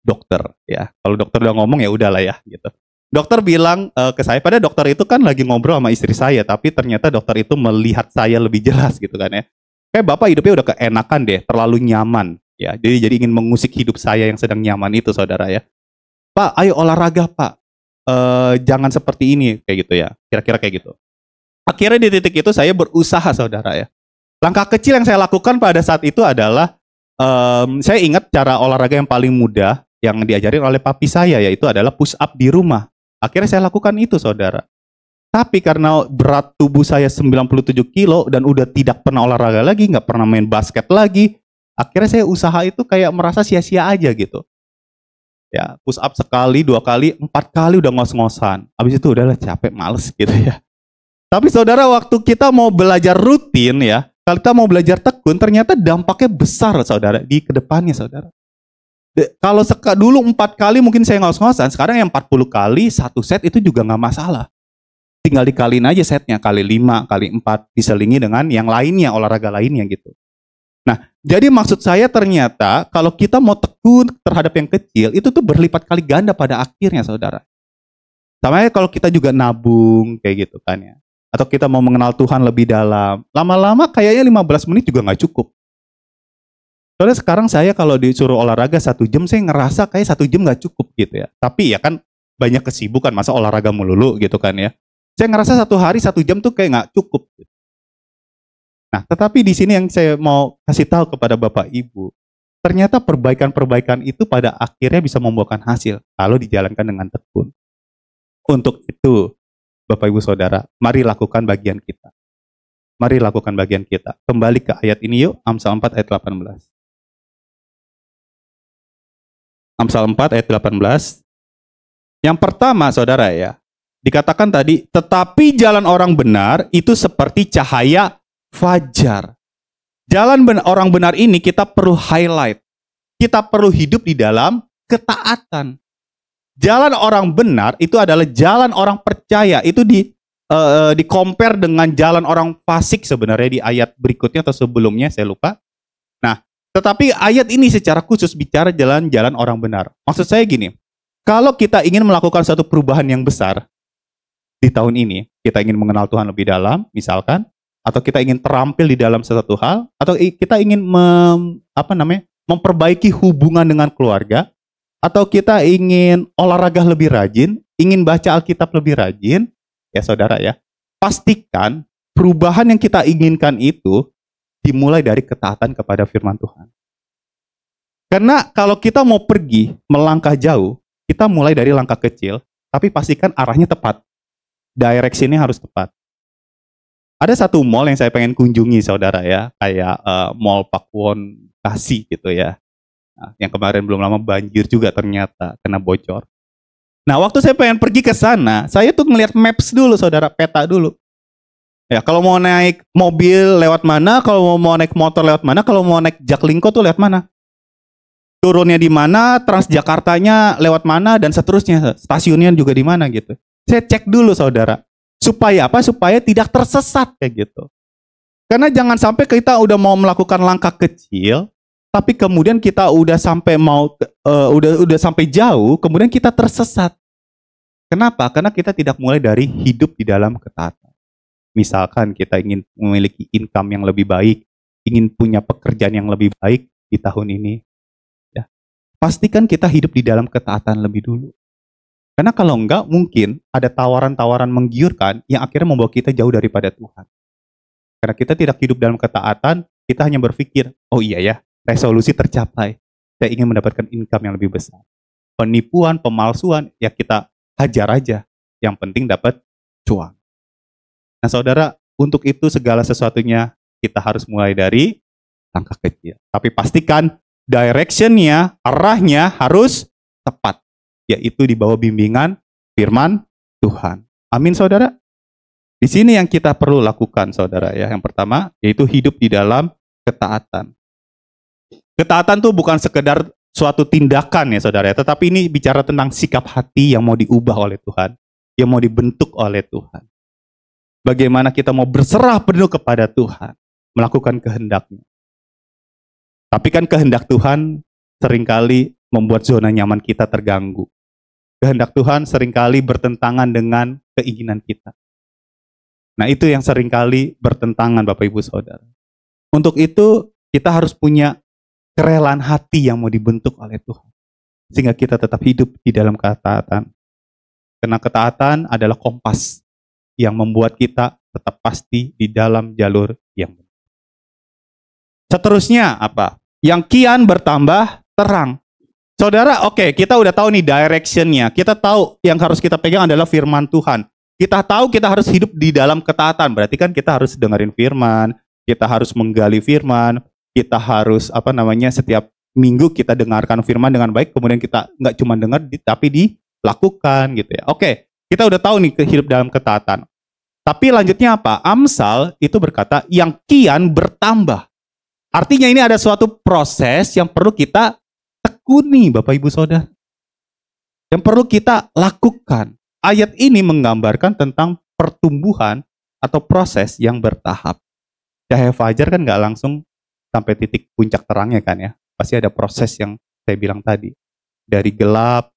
dokter ya. Kalau dokter udah ngomong ya udahlah ya gitu. Dokter bilang ke saya, pada dokter itu kan lagi ngobrol sama istri saya, tapi ternyata dokter itu melihat saya lebih jelas gitu kan ya. Kayak bapak hidupnya udah keenakan deh, terlalu nyaman ya. Jadi ingin mengusik hidup saya yang sedang nyaman itu, saudara ya. Pak, ayo olahraga Pak. Jangan seperti ini kayak gitu ya. Kira-kira kayak gitu. Akhirnya di titik itu saya berusaha, saudara ya. Langkah kecil yang saya lakukan pada saat itu adalah saya ingat cara olahraga yang paling mudah yang diajarin oleh papi saya, yaitu adalah push up di rumah. Akhirnya saya lakukan itu, saudara. Tapi karena berat tubuh saya 97 kilo dan udah tidak pernah olahraga lagi, nggak pernah main basket lagi, akhirnya saya usaha itu kayak merasa sia-sia aja gitu. Ya, push up sekali, 2 kali, 4 kali udah ngos-ngosan. Habis itu udahlah capek, males gitu ya. Tapi saudara, waktu kita mau belajar rutin ya, kalau kita mau belajar tekun, ternyata dampaknya besar, saudara, di kedepannya, saudara. Kalau dulu 4 kali mungkin saya ngos-ngosan, sekarang yang 40 kali, 1 set itu juga nggak masalah. Tinggal dikaliin aja setnya, kali 5, kali 4, diselingi dengan yang lainnya, olahraga lainnya gitu. Nah, jadi maksud saya ternyata kalau kita mau tekun terhadap yang kecil, itu tuh berlipat kali ganda pada akhirnya, saudara. Sama kalau kita juga nabung, kayak gitu kan ya. Atau kita mau mengenal Tuhan lebih dalam, lama-lama kayaknya 15 menit juga nggak cukup. Soalnya sekarang saya kalau disuruh olahraga 1 jam, saya ngerasa kayak 1 jam nggak cukup gitu ya. Tapi ya kan banyak kesibukan, masa olahraga melulu gitu kan ya. Saya ngerasa 1 hari 1 jam tuh kayak nggak cukup. Nah, tetapi di sini yang saya mau kasih tahu kepada Bapak Ibu, ternyata perbaikan-perbaikan itu pada akhirnya bisa membuahkan hasil kalau dijalankan dengan tekun. Untuk itu, Bapak Ibu Saudara, mari lakukan bagian kita. Mari lakukan bagian kita. Kembali ke ayat ini yuk, Amsal 4 ayat 18. Amsal 4 ayat 18. Yang pertama, saudara ya, dikatakan tadi, tetapi jalan orang benar itu seperti cahaya fajar. Jalan orang benar ini kita perlu highlight. kita perlu hidup di dalam ketaatan. Jalan orang benar itu adalah jalan orang percaya. Itu di compare dengan jalan orang fasik sebenarnya di ayat berikutnya atau sebelumnya, saya lupa. Nah, tetapi ayat ini secara khusus bicara jalan-jalan orang benar. Maksud saya gini, kalau kita ingin melakukan satu perubahan yang besar di tahun ini, kita ingin mengenal Tuhan lebih dalam, misalkan, atau kita ingin terampil di dalam sesuatu hal, atau kita ingin memperbaiki hubungan dengan keluarga, atau kita ingin olahraga lebih rajin, ingin baca Alkitab lebih rajin, ya saudara ya, pastikan perubahan yang kita inginkan itu dimulai dari ketaatan kepada firman Tuhan. Karena kalau kita mau pergi melangkah jauh, kita mulai dari langkah kecil, tapi pastikan arahnya tepat. Direction-nya harus tepat. Ada satu mall yang saya pengen kunjungi saudara ya, kayak Mall Pakuwon Bekasi gitu ya. Nah, yang kemarin belum lama banjir juga ternyata, kena bocor. Nah, waktu saya pengen pergi ke sana, saya tuh ngeliat maps dulu saudara, peta dulu. Ya, kalau mau naik mobil lewat mana, kalau mau naik motor lewat mana, kalau mau naik Jaklingko tuh lewat mana. Turunnya di mana, Transjakartanya lewat mana, dan seterusnya, stasiunnya juga di mana gitu. Saya cek dulu saudara. Supaya apa? Supaya tidak tersesat kayak gitu. Karena jangan sampai kita udah mau melakukan langkah kecil, tapi kemudian kita udah sampai udah sampai jauh, kemudian kita tersesat. Kenapa? Karena kita tidak mulai dari hidup di dalam ketaatan. Misalkan kita ingin memiliki income yang lebih baik, ingin punya pekerjaan yang lebih baik di tahun ini, ya, pastikan kita hidup di dalam ketaatan lebih dulu. Karena kalau enggak, mungkin ada tawaran-tawaran menggiurkan yang akhirnya membawa kita jauh daripada Tuhan. Karena kita tidak hidup dalam ketaatan, kita hanya berpikir, oh iya ya, resolusi tercapai. Saya ingin mendapatkan income yang lebih besar. Penipuan, pemalsuan, ya kita hajar aja. Yang penting dapat cuan. Nah saudara, untuk itu segala sesuatunya kita harus mulai dari langkah kecil. Tapi pastikan direction-nya, arahnya harus tepat. Yaitu di bawah bimbingan firman Tuhan. Amin saudara. Di sini yang kita perlu lakukan saudara ya. Yang pertama yaitu hidup di dalam ketaatan. Ketaatan tuh bukan sekedar suatu tindakan ya saudara ya. Tetapi ini bicara tentang sikap hati yang mau diubah oleh Tuhan. Yang mau dibentuk oleh Tuhan. Bagaimana kita mau berserah penuh kepada Tuhan. Melakukan kehendak-Nya. Tapi kan kehendak Tuhan seringkali membuat zona nyaman kita terganggu. Kehendak Tuhan seringkali bertentangan dengan keinginan kita. Nah itu yang seringkali bertentangan Bapak Ibu Saudara. Untuk itu kita harus punya kerelaan hati yang mau dibentuk oleh Tuhan. Sehingga kita tetap hidup di dalam ketaatan. Karena ketaatan adalah kompas yang membuat kita tetap pasti di dalam jalur yang benar. Seterusnya apa? Yang kian bertambah terang. Saudara, oke, kita udah tahu nih direction-nya. Kita tahu yang harus kita pegang adalah firman Tuhan. Kita tahu kita harus hidup di dalam ketaatan. Berarti kan kita harus dengerin firman, kita harus menggali firman, kita harus setiap minggu kita dengarkan firman dengan baik, kemudian kita nggak cuma dengar tapi dilakukan gitu ya. Oke, kita udah tahu nih hidup dalam ketaatan. Tapi lanjutnya apa? Amsal itu berkata yang kian bertambah. Artinya ini ada suatu proses yang perlu kita tekuni Bapak Ibu Saudara. Yang perlu kita lakukan. Ayat ini menggambarkan tentang pertumbuhan atau proses yang bertahap. Cahaya fajar kan nggak langsung sampai titik puncak terangnya kan ya. Pasti ada proses yang saya bilang tadi. Dari gelap,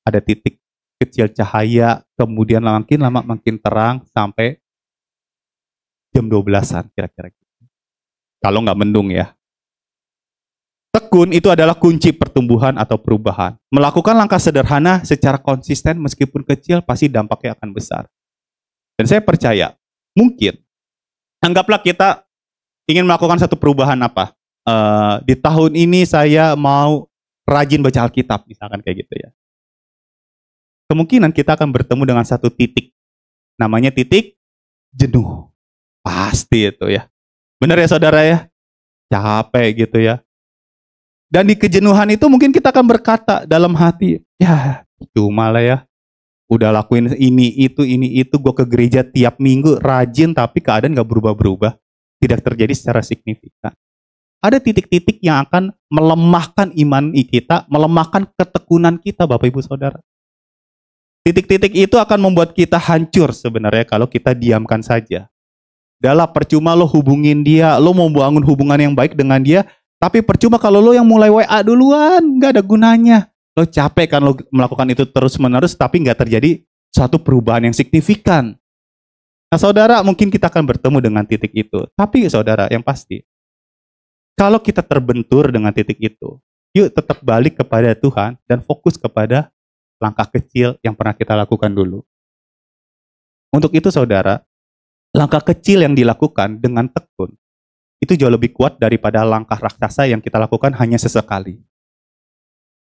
ada titik kecil cahaya, kemudian makin lama makin terang sampai jam 12-an kira-kira. Kalau nggak mendung ya. Tekun itu adalah kunci pertumbuhan atau perubahan. Melakukan langkah sederhana secara konsisten meskipun kecil pasti dampaknya akan besar. Dan saya percaya, mungkin, anggaplah kita ingin melakukan satu perubahan apa. Di tahun ini saya mau rajin baca Alkitab, misalkan kayak gitu ya. Kemungkinan kita akan bertemu dengan satu titik. Namanya titik jenuh. Pasti itu ya. Benar ya saudara ya? Capek gitu ya. Dan di kejenuhan itu mungkin kita akan berkata dalam hati, ya cuma lah ya, udah lakuin ini itu, gue ke gereja tiap minggu rajin tapi keadaan gak berubah-berubah, tidak terjadi secara signifikan. ada titik-titik yang akan melemahkan iman kita, melemahkan ketekunan kita, Bapak Ibu Saudara. Titik-titik itu akan membuat kita hancur sebenarnya kalau kita diamkan saja. Dalam percuma lo hubungin dia, lo mau bangun hubungan yang baik dengan dia, tapi percuma kalau lo yang mulai WA duluan, nggak ada gunanya. Lo capek kan lo melakukan itu terus-menerus, tapi nggak terjadi suatu perubahan yang signifikan. Nah saudara, mungkin kita akan bertemu dengan titik itu. Tapi saudara, yang pasti, kalau kita terbentur dengan titik itu, yuk tetap balik kepada Tuhan dan fokus kepada langkah kecil yang pernah kita lakukan dulu. Untuk itu saudara, langkah kecil yang dilakukan dengan tekun, itu jauh lebih kuat daripada langkah raksasa yang kita lakukan hanya sesekali.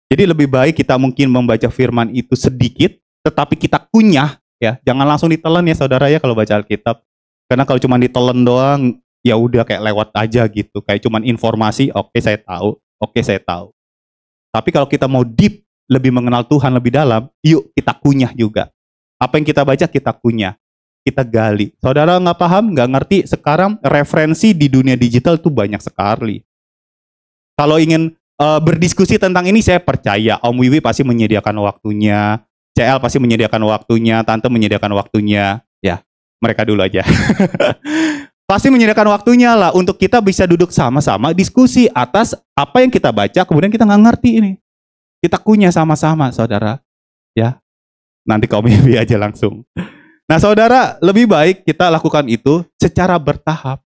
Jadi lebih baik kita mungkin membaca firman itu sedikit, tetapi kita kunyah, ya. Jangan langsung ditelan ya saudara ya kalau baca Alkitab. Karena kalau cuma ditelan doang, ya udah kayak lewat aja gitu. Kayak cuma informasi, oke saya tahu, oke saya tahu. Tapi kalau kita mau deep, lebih mengenal Tuhan lebih dalam, yuk kita kunyah juga. Apa yang kita baca kita kunyah, kita gali. Saudara nggak paham, nggak ngerti, sekarang referensi di dunia digital itu banyak sekali. Kalau ingin berdiskusi tentang ini, saya percaya Om Wiwi pasti menyediakan waktunya, CL pasti menyediakan waktunya, Tante menyediakan waktunya, ya mereka dulu aja. Pasti menyediakan waktunya lah untuk kita bisa duduk sama-sama diskusi atas apa yang kita baca, kemudian kita nggak ngerti ini. Kita kunyah sama-sama, saudara. Ya, nanti Om Wiwi aja langsung. Nah, saudara, lebih baik kita lakukan itu secara bertahap.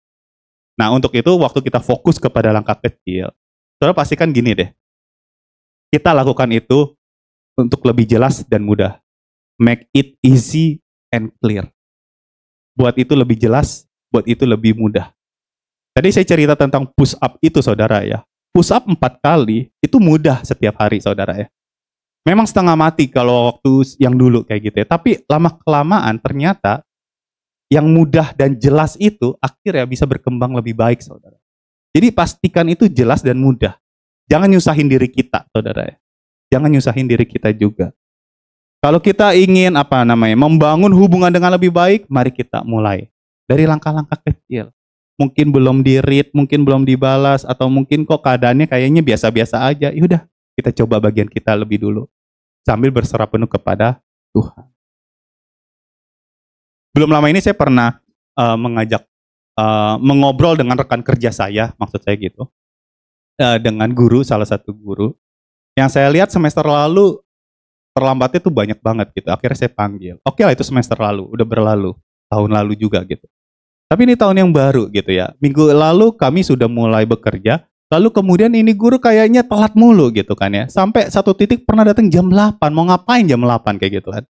Nah, untuk itu waktu kita fokus kepada langkah kecil, saudara pastikan gini deh. Kita lakukan itu untuk lebih jelas dan mudah. Make it easy and clear. Buat itu lebih jelas, buat itu lebih mudah. Tadi saya cerita tentang push up itu, saudara ya. Push up 4 kali, itu mudah setiap hari, saudara ya. Memang setengah mati kalau waktu yang dulu kayak gitu ya. Tapi lama-kelamaan ternyata yang mudah dan jelas itu akhirnya bisa berkembang lebih baik, saudara. Jadi pastikan itu jelas dan mudah. Jangan nyusahin diri kita, saudara ya. Jangan nyusahin diri kita juga. Kalau kita ingin membangun hubungan dengan lebih baik, mari kita mulai dari langkah-langkah kecil. Mungkin belum di-read, mungkin belum dibalas, atau mungkin kok keadaannya kayaknya biasa-biasa aja. Yaudah, kita coba bagian kita lebih dulu. Sambil berserah penuh kepada Tuhan. Belum lama ini saya pernah mengobrol dengan rekan kerja saya, maksud saya gitu. Dengan guru, salah satu guru. Yang saya lihat semester lalu, terlambatnya tuh banyak banget gitu. Akhirnya saya panggil. Oke lah itu semester lalu, udah berlalu. Tahun lalu juga gitu. Tapi ini tahun yang baru gitu ya. Minggu lalu kami sudah mulai bekerja. Lalu kemudian ini guru kayaknya telat mulu gitu kan ya. Sampai satu titik pernah datang jam 8. Mau ngapain jam 8 kayak gitu kan.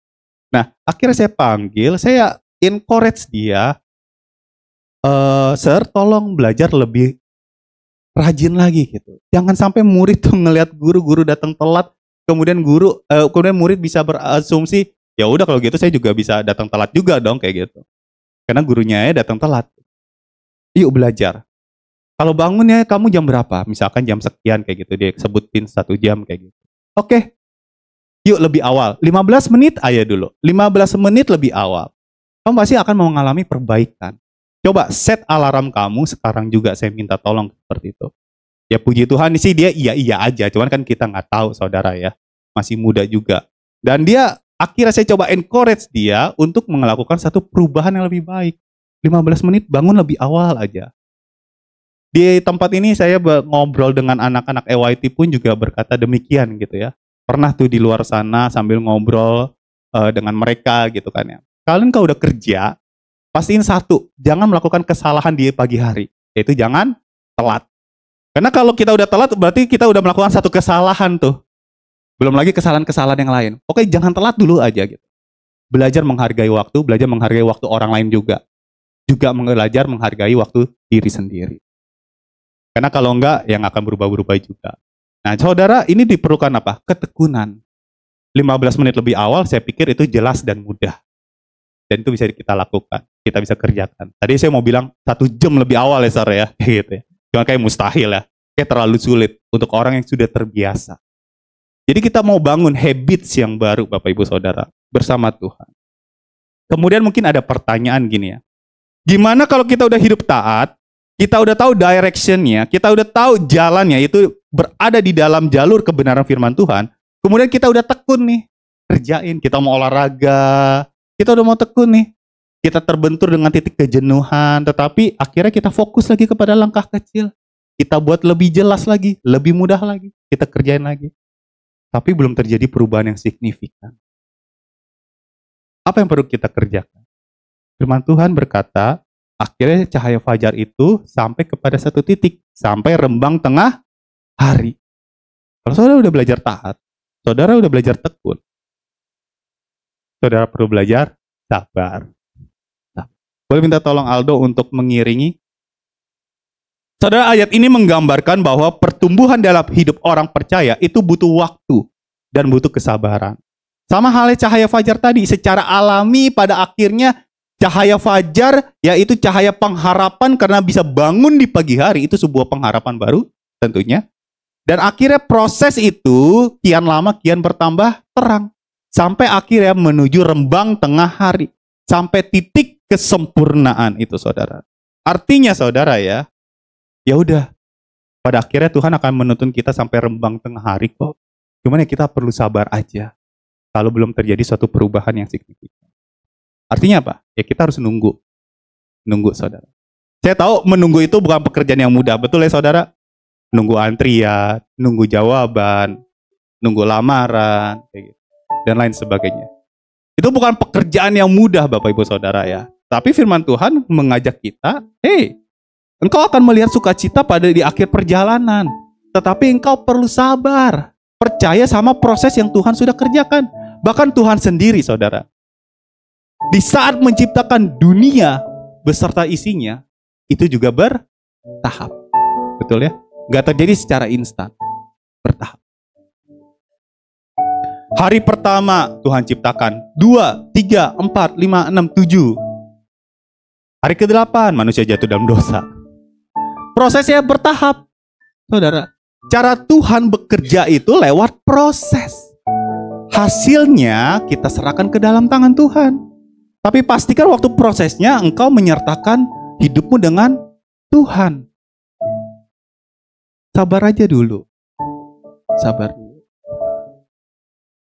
Nah akhirnya saya panggil. Saya encourage dia. Sir tolong belajar lebih rajin lagi gitu. Jangan sampai murid tuh ngelihat guru-guru datang telat. Kemudian murid bisa berasumsi. Ya udah kalau gitu saya juga bisa datang telat juga dong kayak gitu. Karena gurunya datang telat. Yuk belajar. Kalau bangunnya kamu jam berapa? Misalkan jam sekian kayak gitu. Dia sebutin 1 jam kayak gitu. Oke. Yuk lebih awal. 15 menit aja dulu. 15 menit lebih awal. Kamu pasti akan mengalami perbaikan. Coba set alarm kamu sekarang juga. Saya minta tolong seperti itu. Ya puji Tuhan sih dia iya aja. Cuman kan kita nggak tahu saudara ya. Masih muda juga. Dan dia akhirnya saya coba encourage dia untuk melakukan satu perubahan yang lebih baik. 15 menit bangun lebih awal aja. Di tempat ini saya ngobrol dengan anak-anak EYT pun juga berkata demikian gitu ya. Pernah tuh di luar sana sambil ngobrol dengan mereka gitu kan ya. Kalian kalau udah kerja, pastiin satu, jangan melakukan kesalahan di pagi hari. Yaitu jangan telat. Karena kalau kita udah telat berarti kita udah melakukan satu kesalahan tuh. Belum lagi kesalahan-kesalahan yang lain. Oke, jangan telat dulu aja gitu. Belajar menghargai waktu orang lain juga. Juga belajar menghargai waktu diri sendiri. Karena kalau enggak, yang akan berubah-ubah juga. Nah, saudara, ini diperlukan apa? Ketekunan. 15 menit lebih awal, saya pikir itu jelas dan mudah. Dan itu bisa kita lakukan, kita bisa kerjakan. Tadi saya mau bilang 1 jam lebih awal ya, Sar ya. Gitu ya. Cuma kayak mustahil ya. Kayak terlalu sulit untuk orang yang sudah terbiasa. Jadi kita mau bangun habits yang baru Bapak Ibu Saudara bersama Tuhan. Kemudian mungkin ada pertanyaan gini ya. Gimana kalau kita udah hidup taat, kita udah tahu directionnya, kita udah tahu jalannya itu berada di dalam jalur kebenaran firman Tuhan, kemudian kita udah tekun nih, kerjain, kita mau olahraga, kita udah mau tekun nih, kita terbentur dengan titik kejenuhan, tetapi akhirnya kita fokus lagi kepada langkah kecil, kita buat lebih jelas lagi, lebih mudah lagi, kita kerjain lagi, tapi belum terjadi perubahan yang signifikan. Apa yang perlu kita kerjakan? Firman Tuhan berkata, akhirnya cahaya fajar itu sampai kepada satu titik, sampai rembang tengah hari. Kalau saudara udah belajar taat, saudara udah belajar tekun, saudara perlu belajar sabar. Nah, boleh minta tolong Aldo untuk mengiringi? Saudara, ayat ini menggambarkan bahwa pertumbuhan dalam hidup orang percaya itu butuh waktu dan butuh kesabaran. Sama halnya cahaya fajar tadi, secara alami pada akhirnya cahaya fajar, yaitu cahaya pengharapan karena bisa bangun di pagi hari, itu sebuah pengharapan baru tentunya. Dan akhirnya proses itu kian lama kian bertambah terang. Sampai akhirnya menuju rembang tengah hari. Sampai titik kesempurnaan itu saudara. Artinya saudara ya udah. Pada akhirnya Tuhan akan menuntun kita sampai rembang tengah hari kok. Cuman ya kita perlu sabar aja. Kalau belum terjadi suatu perubahan yang signifikan. Artinya apa? Ya kita harus nunggu. Nunggu saudara. Saya tahu menunggu itu bukan pekerjaan yang mudah. Betul ya saudara? Nunggu antrian, nunggu jawaban, nunggu lamaran, kayak gitu, dan lain sebagainya. Itu bukan pekerjaan yang mudah Bapak Ibu Saudara ya. Tapi firman Tuhan mengajak kita, engkau akan melihat sukacita pada di akhir perjalanan. Tetapi engkau perlu sabar. Percaya sama proses yang Tuhan sudah kerjakan. Bahkan Tuhan sendiri saudara. Di saat menciptakan dunia beserta isinya, itu juga bertahap. Betul ya? Gak terjadi secara instan. Bertahap. Hari pertama Tuhan ciptakan 2, 3, 4, 5, 6, 7. Hari ke-8 manusia jatuh dalam dosa. Prosesnya bertahap. Saudara, cara Tuhan bekerja itu lewat proses. Hasilnya kita serahkan ke dalam tangan Tuhan. Tapi pastikan waktu prosesnya engkau menyertakan hidupmu dengan Tuhan. Sabar aja dulu. Sabar dulu.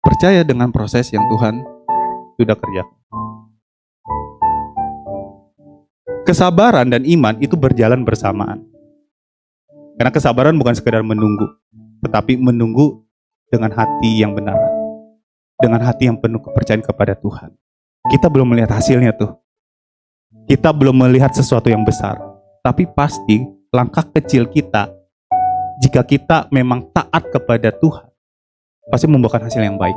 Percaya dengan proses yang Tuhan sudah kerjakan. Kesabaran dan iman itu berjalan bersamaan. Karena kesabaran bukan sekedar menunggu, tetapi menunggu dengan hati yang benar. Dengan hati yang penuh kepercayaan kepada Tuhan. Kita belum melihat hasilnya tuh. Kita belum melihat sesuatu yang besar. Tapi pasti langkah kecil kita, jika kita memang taat kepada Tuhan, pasti membuahkan hasil yang baik.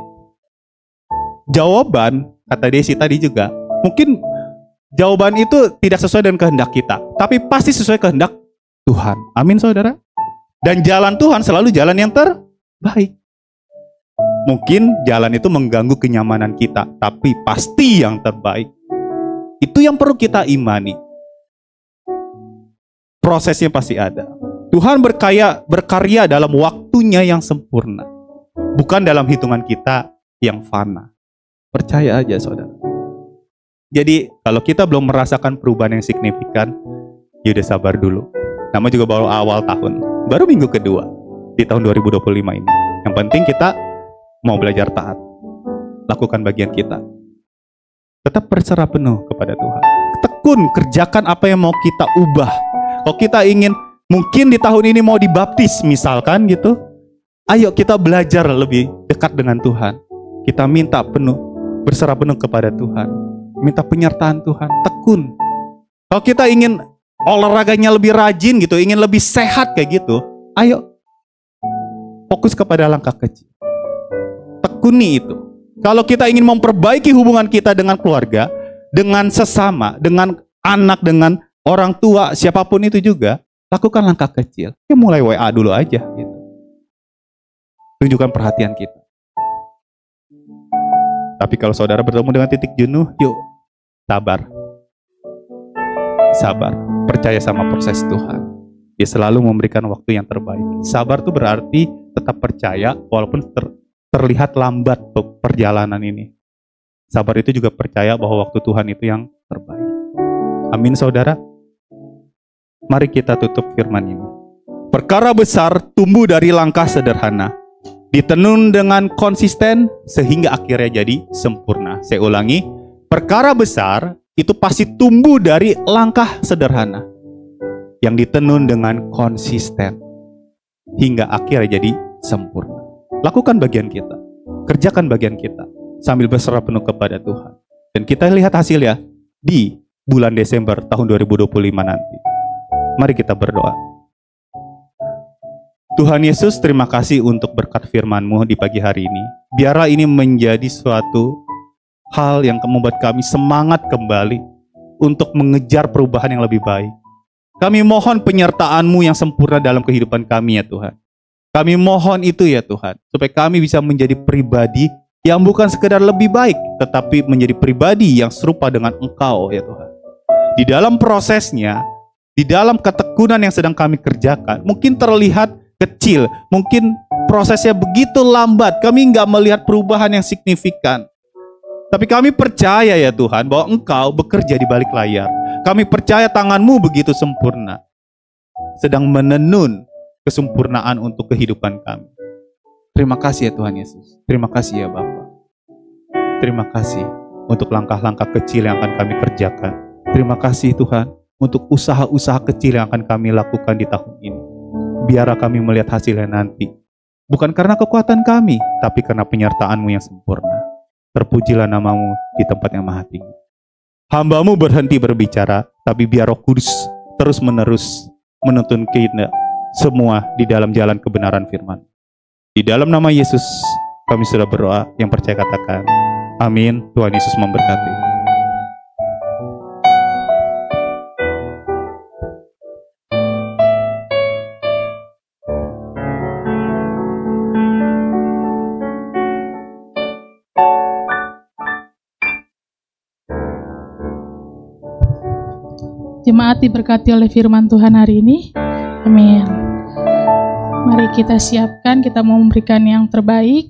Jawaban, kata Desi tadi juga, mungkin jawaban itu tidak sesuai dengan kehendak kita. Tapi pasti sesuai kehendak Tuhan. Amin saudara. Dan jalan Tuhan selalu jalan yang terbaik. Mungkin jalan itu mengganggu kenyamanan kita, tapi pasti yang terbaik. Itu yang perlu kita imani. Prosesnya pasti ada. Tuhan berkarya dalam waktunya yang sempurna. Bukan dalam hitungan kita yang fana. Percaya aja saudara. Jadi kalau kita belum merasakan perubahan yang signifikan, ya udah sabar dulu. Nama juga baru awal tahun. Baru minggu kedua di tahun 2025 ini. Yang penting kita mau belajar taat, lakukan bagian kita. Tetap berserah penuh kepada Tuhan. Tekun, kerjakan apa yang mau kita ubah. Kalau kita ingin, mungkin di tahun ini mau dibaptis misalkan gitu, ayo kita belajar lebih dekat dengan Tuhan. Kita minta penuh, berserah penuh kepada Tuhan. Minta penyertaan Tuhan, tekun. Kalau kita ingin olahraganya lebih rajin gitu, ingin lebih sehat kayak gitu, ayo fokus kepada langkah kecil. Tekuni itu. Kalau kita ingin memperbaiki hubungan kita dengan keluarga, dengan sesama, dengan anak, dengan orang tua, siapapun itu juga, lakukan langkah kecil. Ya mulai WA dulu aja gitu. Tunjukkan perhatian kita. Tapi kalau saudara bertemu dengan titik jenuh, yuk sabar. Sabar. Percaya sama proses Tuhan. Dia selalu memberikan waktu yang terbaik. Sabar itu berarti tetap percaya walaupun terlihat lambat perjalanan ini. Sabar itu juga percaya bahwa waktu Tuhan itu yang terbaik. Amin saudara. Mari kita tutup firman ini. Perkara besar tumbuh dari langkah sederhana, ditenun dengan konsisten sehingga akhirnya jadi sempurna. Saya ulangi, perkara besar itu pasti tumbuh dari langkah sederhana yang ditenun dengan konsisten hingga akhirnya jadi sempurna. Lakukan bagian kita, kerjakan bagian kita sambil berserah penuh kepada Tuhan. Dan kita lihat hasilnya di bulan Desember tahun 2025 nanti. Mari kita berdoa. Tuhan Yesus, terima kasih untuk berkat firman-Mu di pagi hari ini. Biarlah ini menjadi suatu hal yang membuat kami semangat kembali untuk mengejar perubahan yang lebih baik. Kami mohon penyertaan-Mu yang sempurna dalam kehidupan kami ya Tuhan. Kami mohon itu ya Tuhan, supaya kami bisa menjadi pribadi yang bukan sekedar lebih baik, tetapi menjadi pribadi yang serupa dengan Engkau ya Tuhan. Di dalam prosesnya, di dalam ketekunan yang sedang kami kerjakan, mungkin terlihat kecil, mungkin prosesnya begitu lambat, kami nggak melihat perubahan yang signifikan. Tapi kami percaya ya Tuhan, bahwa Engkau bekerja di balik layar. Kami percaya tangan-Mu begitu sempurna, sedang menenun kesempurnaan untuk kehidupan kami. Terima kasih ya Tuhan Yesus. Terima kasih ya Bapa. Terima kasih untuk langkah-langkah kecil yang akan kami kerjakan. Terima kasih Tuhan untuk usaha-usaha kecil yang akan kami lakukan di tahun ini. Biarlah kami melihat hasilnya nanti. Bukan karena kekuatan kami, tapi karena penyertaan-Mu yang sempurna. Terpujilah nama-Mu di tempat yang maha tinggi. Hamba-Mu berhenti berbicara, tapi biar Roh Kudus terus-menerus menuntun kita semua di dalam jalan kebenaran firman. Di dalam nama Yesus, kami sudah berdoa. Yang percaya katakan, amin. Tuhan Yesus memberkati. Jemaat diberkati oleh firman Tuhan hari ini. Amin. Mari kita siapkan, kita mau memberikan yang terbaik.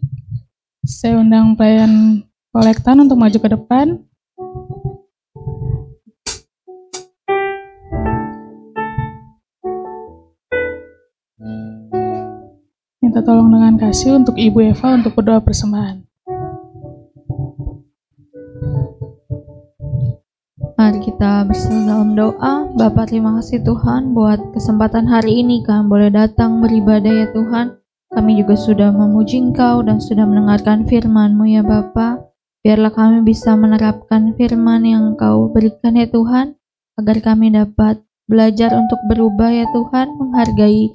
Saya undang pelayan kolektan untuk maju ke depan. Minta tolong dengan kasih untuk Ibu Eva untuk berdoa persembahan. Mari kita bersama dalam doa. Bapa, terima kasih Tuhan buat kesempatan hari ini kami boleh datang beribadah ya Tuhan. Kami juga sudah memuji Engkau dan sudah mendengarkan firman-Mu ya Bapa. Biarlah kami bisa menerapkan firman yang Engkau berikan ya Tuhan, agar kami dapat belajar untuk berubah ya Tuhan, menghargai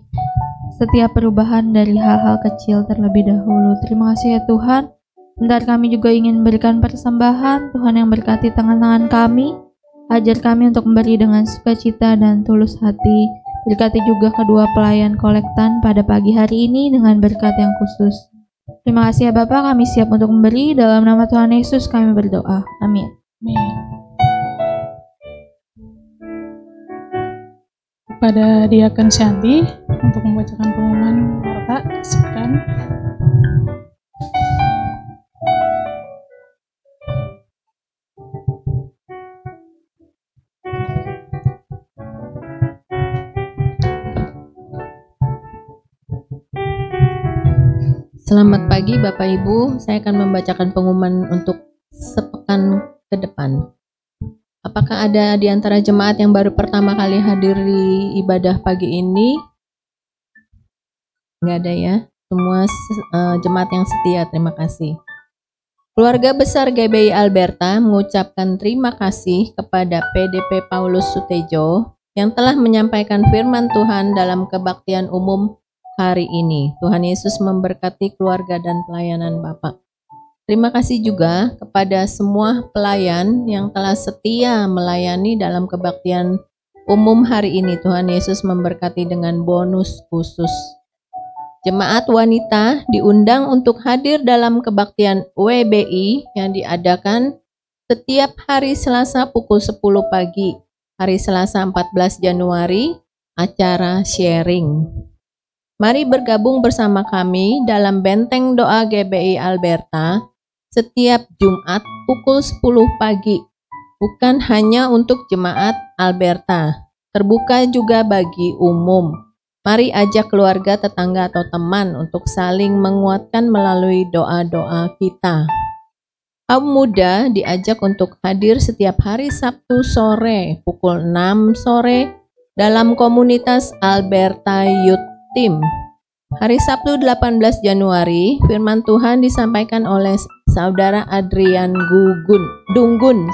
setiap perubahan dari hal-hal kecil terlebih dahulu. Terima kasih ya Tuhan. Bentar kami juga ingin berikan persembahan. Tuhan yang berkati tangan-tangan kami, ajar kami untuk memberi dengan sukacita dan tulus hati. Berkati juga kedua pelayan kolektan pada pagi hari ini dengan berkat yang khusus. Terima kasih ya Bapak, kami siap untuk memberi. Dalam nama Tuhan Yesus kami berdoa. Amin. Amin. Kepada Diakon Shanti untuk membacakan pengumuman warta, silakan. Selamat pagi Bapak Ibu, saya akan membacakan pengumuman untuk sepekan ke depan. Apakah ada di antara jemaat yang baru pertama kali hadir di ibadah pagi ini? Nggak ada ya, semua jemaat yang setia, terima kasih. Keluarga besar GBI Alberta mengucapkan terima kasih kepada PDP Paulus Sutejo yang telah menyampaikan firman Tuhan dalam kebaktian umum hari ini. Tuhan Yesus memberkati keluarga dan pelayanan Bapak. Terima kasih juga kepada semua pelayan yang telah setia melayani dalam kebaktian umum hari ini. Tuhan Yesus memberkati dengan bonus khusus. Jemaat wanita diundang untuk hadir dalam kebaktian WBI yang diadakan setiap hari Selasa pukul 10 pagi. Hari Selasa 14 Januari, acara sharing. Mari bergabung bersama kami dalam Benteng Doa GBI Alberta setiap Jumat pukul 10 pagi. Bukan hanya untuk jemaat Alberta, terbuka juga bagi umum. Mari ajak keluarga, tetangga, atau teman untuk saling menguatkan melalui doa-doa kita. Kaum muda diajak untuk hadir setiap hari Sabtu sore pukul 6 sore dalam komunitas Alberta Youth Team. Hari Sabtu 18 Januari, firman Tuhan disampaikan oleh Saudara Adrian Dunggun.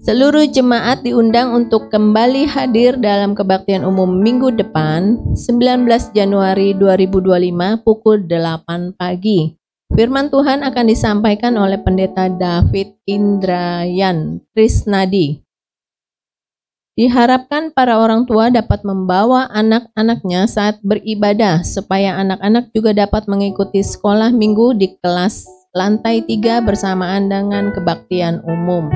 Seluruh jemaat diundang untuk kembali hadir dalam kebaktian umum minggu depan, 19 Januari 2025 pukul 8 pagi. Firman Tuhan akan disampaikan oleh Pendeta David Indrayan Trisnadi. Diharapkan para orang tua dapat membawa anak-anaknya saat beribadah, supaya anak-anak juga dapat mengikuti sekolah minggu di kelas lantai 3 bersamaan dengan kebaktian umum.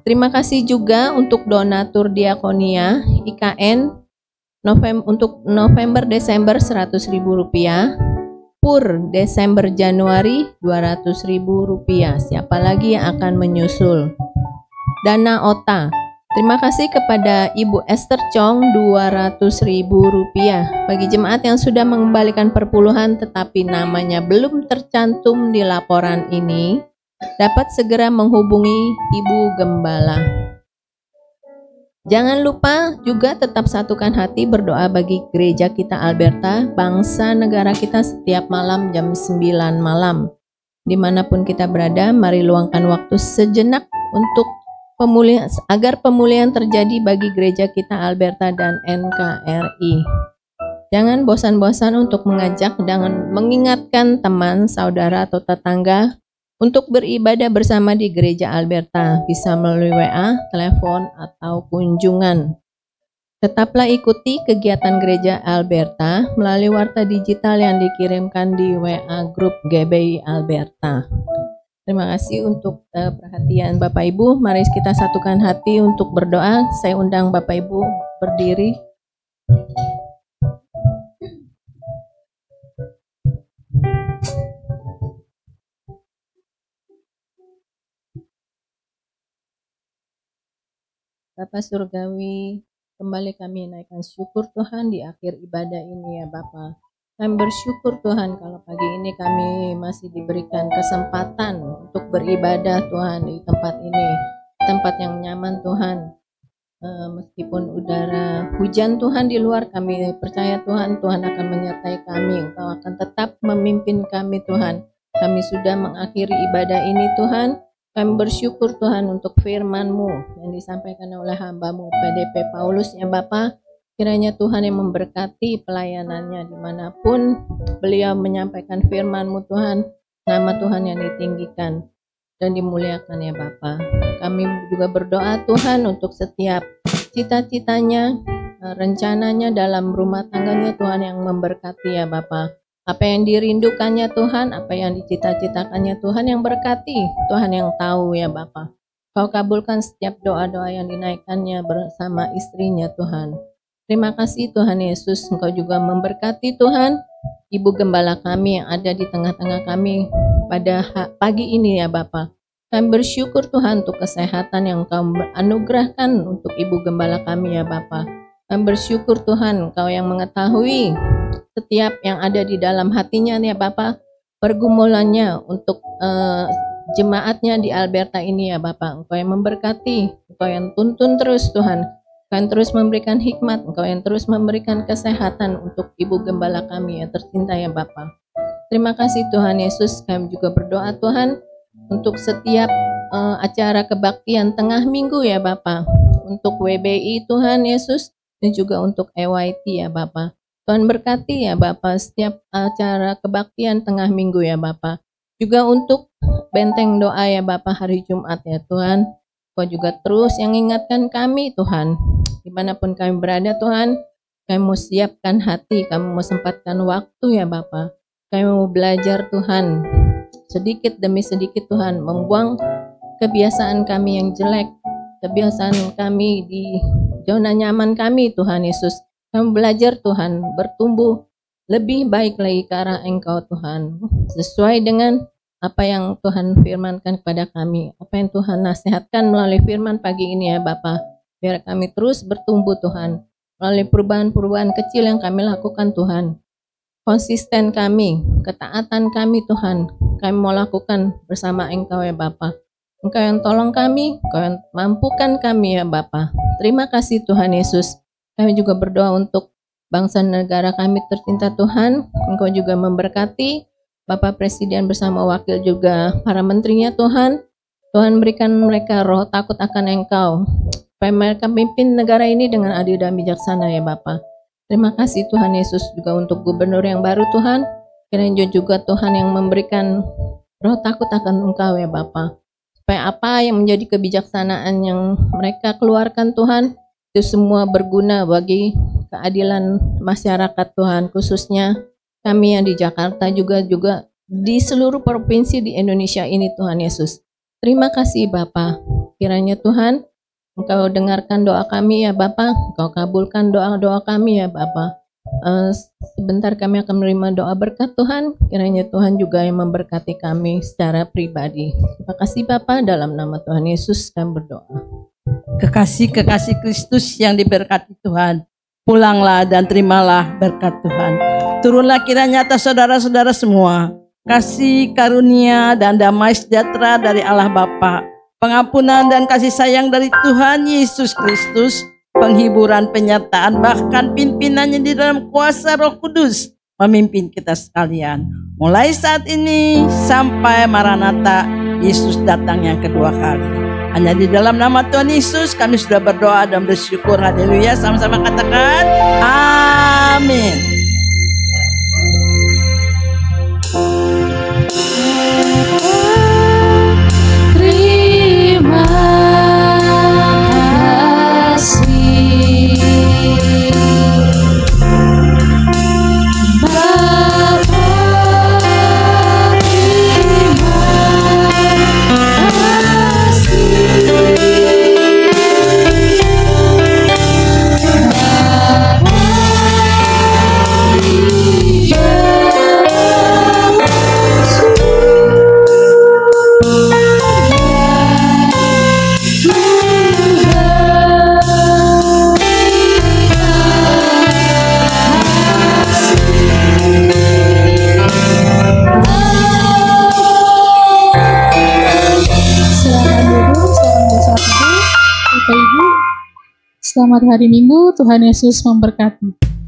Terima kasih juga untuk donatur diakonia IKN untuk November-Desember Rp100.000, Pur Desember-Januari Rp200.000. Siapa lagi yang akan menyusul? Dana OTA. Terima kasih kepada Ibu Esther Chong Rp200.000. Bagi jemaat yang sudah mengembalikan perpuluhan tetapi namanya belum tercantum di laporan ini, dapat segera menghubungi Ibu Gembala. Jangan lupa juga tetap satukan hati berdoa bagi gereja kita Alberta, bangsa negara kita setiap malam jam 9 malam. Dimanapun kita berada, mari luangkan waktu sejenak untuk pemulihan, agar pemulihan terjadi bagi gereja kita Alberta dan NKRI. Jangan bosan-bosan untuk mengajak dan mengingatkan teman, saudara, atau tetangga untuk beribadah bersama di gereja Alberta, bisa melalui WA, telepon, atau kunjungan. Tetaplah ikuti kegiatan gereja Alberta melalui warta digital yang dikirimkan di WA grup GBI Alberta. Terima kasih untuk perhatian Bapak Ibu. Mari kita satukan hati untuk berdoa. Saya undang Bapak Ibu berdiri. Bapak Surgawi, kembali kami naikkan syukur Tuhan di akhir ibadah ini ya Bapak. Kami bersyukur Tuhan kalau pagi ini kami masih diberikan kesempatan untuk beribadah Tuhan di tempat ini. Tempat yang nyaman Tuhan. Meskipun udara hujan Tuhan di luar, kami percaya Tuhan akan menyertai kami. Engkau akan tetap memimpin kami Tuhan. Kami sudah mengakhiri ibadah ini Tuhan. Kami bersyukur Tuhan untuk firman-Mu yang disampaikan oleh hamba-Mu PDP Paulus ya Bapa. Kiranya Tuhan yang memberkati pelayanannya dimanapun beliau menyampaikan firman-Mu Tuhan. Nama Tuhan yang ditinggikan dan dimuliakan ya Bapa. Kami juga berdoa Tuhan untuk setiap cita-citanya, rencananya dalam rumah tangganya Tuhan yang memberkati ya Bapa. Apa yang dirindukannya Tuhan, apa yang dicita-citakannya Tuhan yang berkati, Tuhan yang tahu ya Bapa. Kau kabulkan setiap doa-doa yang dinaikkannya bersama istrinya Tuhan. Terima kasih Tuhan Yesus, Engkau juga memberkati Tuhan, Ibu Gembala kami yang ada di tengah-tengah kami pada pagi ini ya Bapa. Kami bersyukur Tuhan untuk kesehatan yang Engkau anugerahkan untuk Ibu Gembala kami ya Bapa. Kami bersyukur Tuhan, Engkau yang mengetahui setiap yang ada di dalam hatinya ya Bapak, pergumulannya untuk jemaatnya di Alberta ini ya Bapak. Engkau yang memberkati, Engkau yang tuntun terus Tuhan, Engkau yang terus memberikan hikmat, Engkau yang terus memberikan kesehatan untuk Ibu Gembala kami yang tercinta ya Bapak. Terima kasih Tuhan Yesus. Kami juga berdoa Tuhan untuk setiap acara kebaktian tengah minggu ya Bapak, untuk WBI Tuhan Yesus, dan juga untuk EYT ya Bapak. Tuhan berkati ya Bapak setiap acara kebaktian tengah minggu ya Bapak. Juga untuk benteng doa ya Bapak hari Jumat ya Tuhan. Kau juga terus yang ingatkan kami Tuhan. Dimanapun kami berada Tuhan, kami mau siapkan hati, kami mau sempatkan waktu ya Bapak. Kami mau belajar Tuhan. Sedikit demi sedikit Tuhan, membuang kebiasaan kami yang jelek. Kebiasaan kami di zona nyaman kami Tuhan Yesus. Kami belajar Tuhan bertumbuh lebih baik lagi ke arah Engkau Tuhan, sesuai dengan apa yang Tuhan firmankan kepada kami, apa yang Tuhan nasihatkan melalui firman pagi ini ya Bapa. Biar kami terus bertumbuh Tuhan, melalui perubahan-perubahan kecil yang kami lakukan Tuhan. Konsisten kami, ketaatan kami Tuhan, kami mau lakukan bersama Engkau ya Bapa. Engkau yang tolong kami, Engkau yang mampukan kami ya Bapa. Terima kasih Tuhan Yesus. Kami juga berdoa untuk bangsa dan negara kami tercinta Tuhan. Engkau juga memberkati Bapak Presiden bersama wakil juga para menterinya Tuhan. Tuhan berikan mereka roh takut akan Engkau, supaya mereka pimpin negara ini dengan adil dan bijaksana ya Bapa. Terima kasih Tuhan Yesus juga untuk gubernur yang baru Tuhan. Kiranya juga Tuhan yang memberikan roh takut akan Engkau ya Bapa. Supaya apa yang menjadi kebijaksanaan yang mereka keluarkan Tuhan, itu semua berguna bagi keadilan masyarakat Tuhan. Khususnya kami yang di Jakarta juga di seluruh provinsi di Indonesia ini Tuhan Yesus. Terima kasih Bapa. Kiranya Tuhan Engkau dengarkan doa kami ya Bapa, Engkau kabulkan doa-doa kami ya Bapa. Sebentar kami akan menerima doa berkat Tuhan, kiranya Tuhan juga yang memberkati kami secara pribadi. Terima kasih Bapa, dalam nama Tuhan Yesus kami berdoa. Kekasih-kekasih Kristus yang diberkati Tuhan, pulanglah dan terimalah berkat Tuhan. Turunlah kiranya atas saudara-saudara semua, kasih karunia dan damai sejahtera dari Allah Bapa, pengampunan dan kasih sayang dari Tuhan Yesus Kristus, penghiburan, penyertaan, bahkan pimpinannya di dalam kuasa Roh Kudus memimpin kita sekalian. Mulai saat ini sampai Maranatha, Yesus datang yang kedua kali. Hanya di dalam nama Tuhan Yesus kami sudah berdoa dan bersyukur. Haleluya, sama-sama katakan amin. Terima kasih Bapa, Bapak Ibu, selamat hari Minggu, Tuhan Yesus memberkati.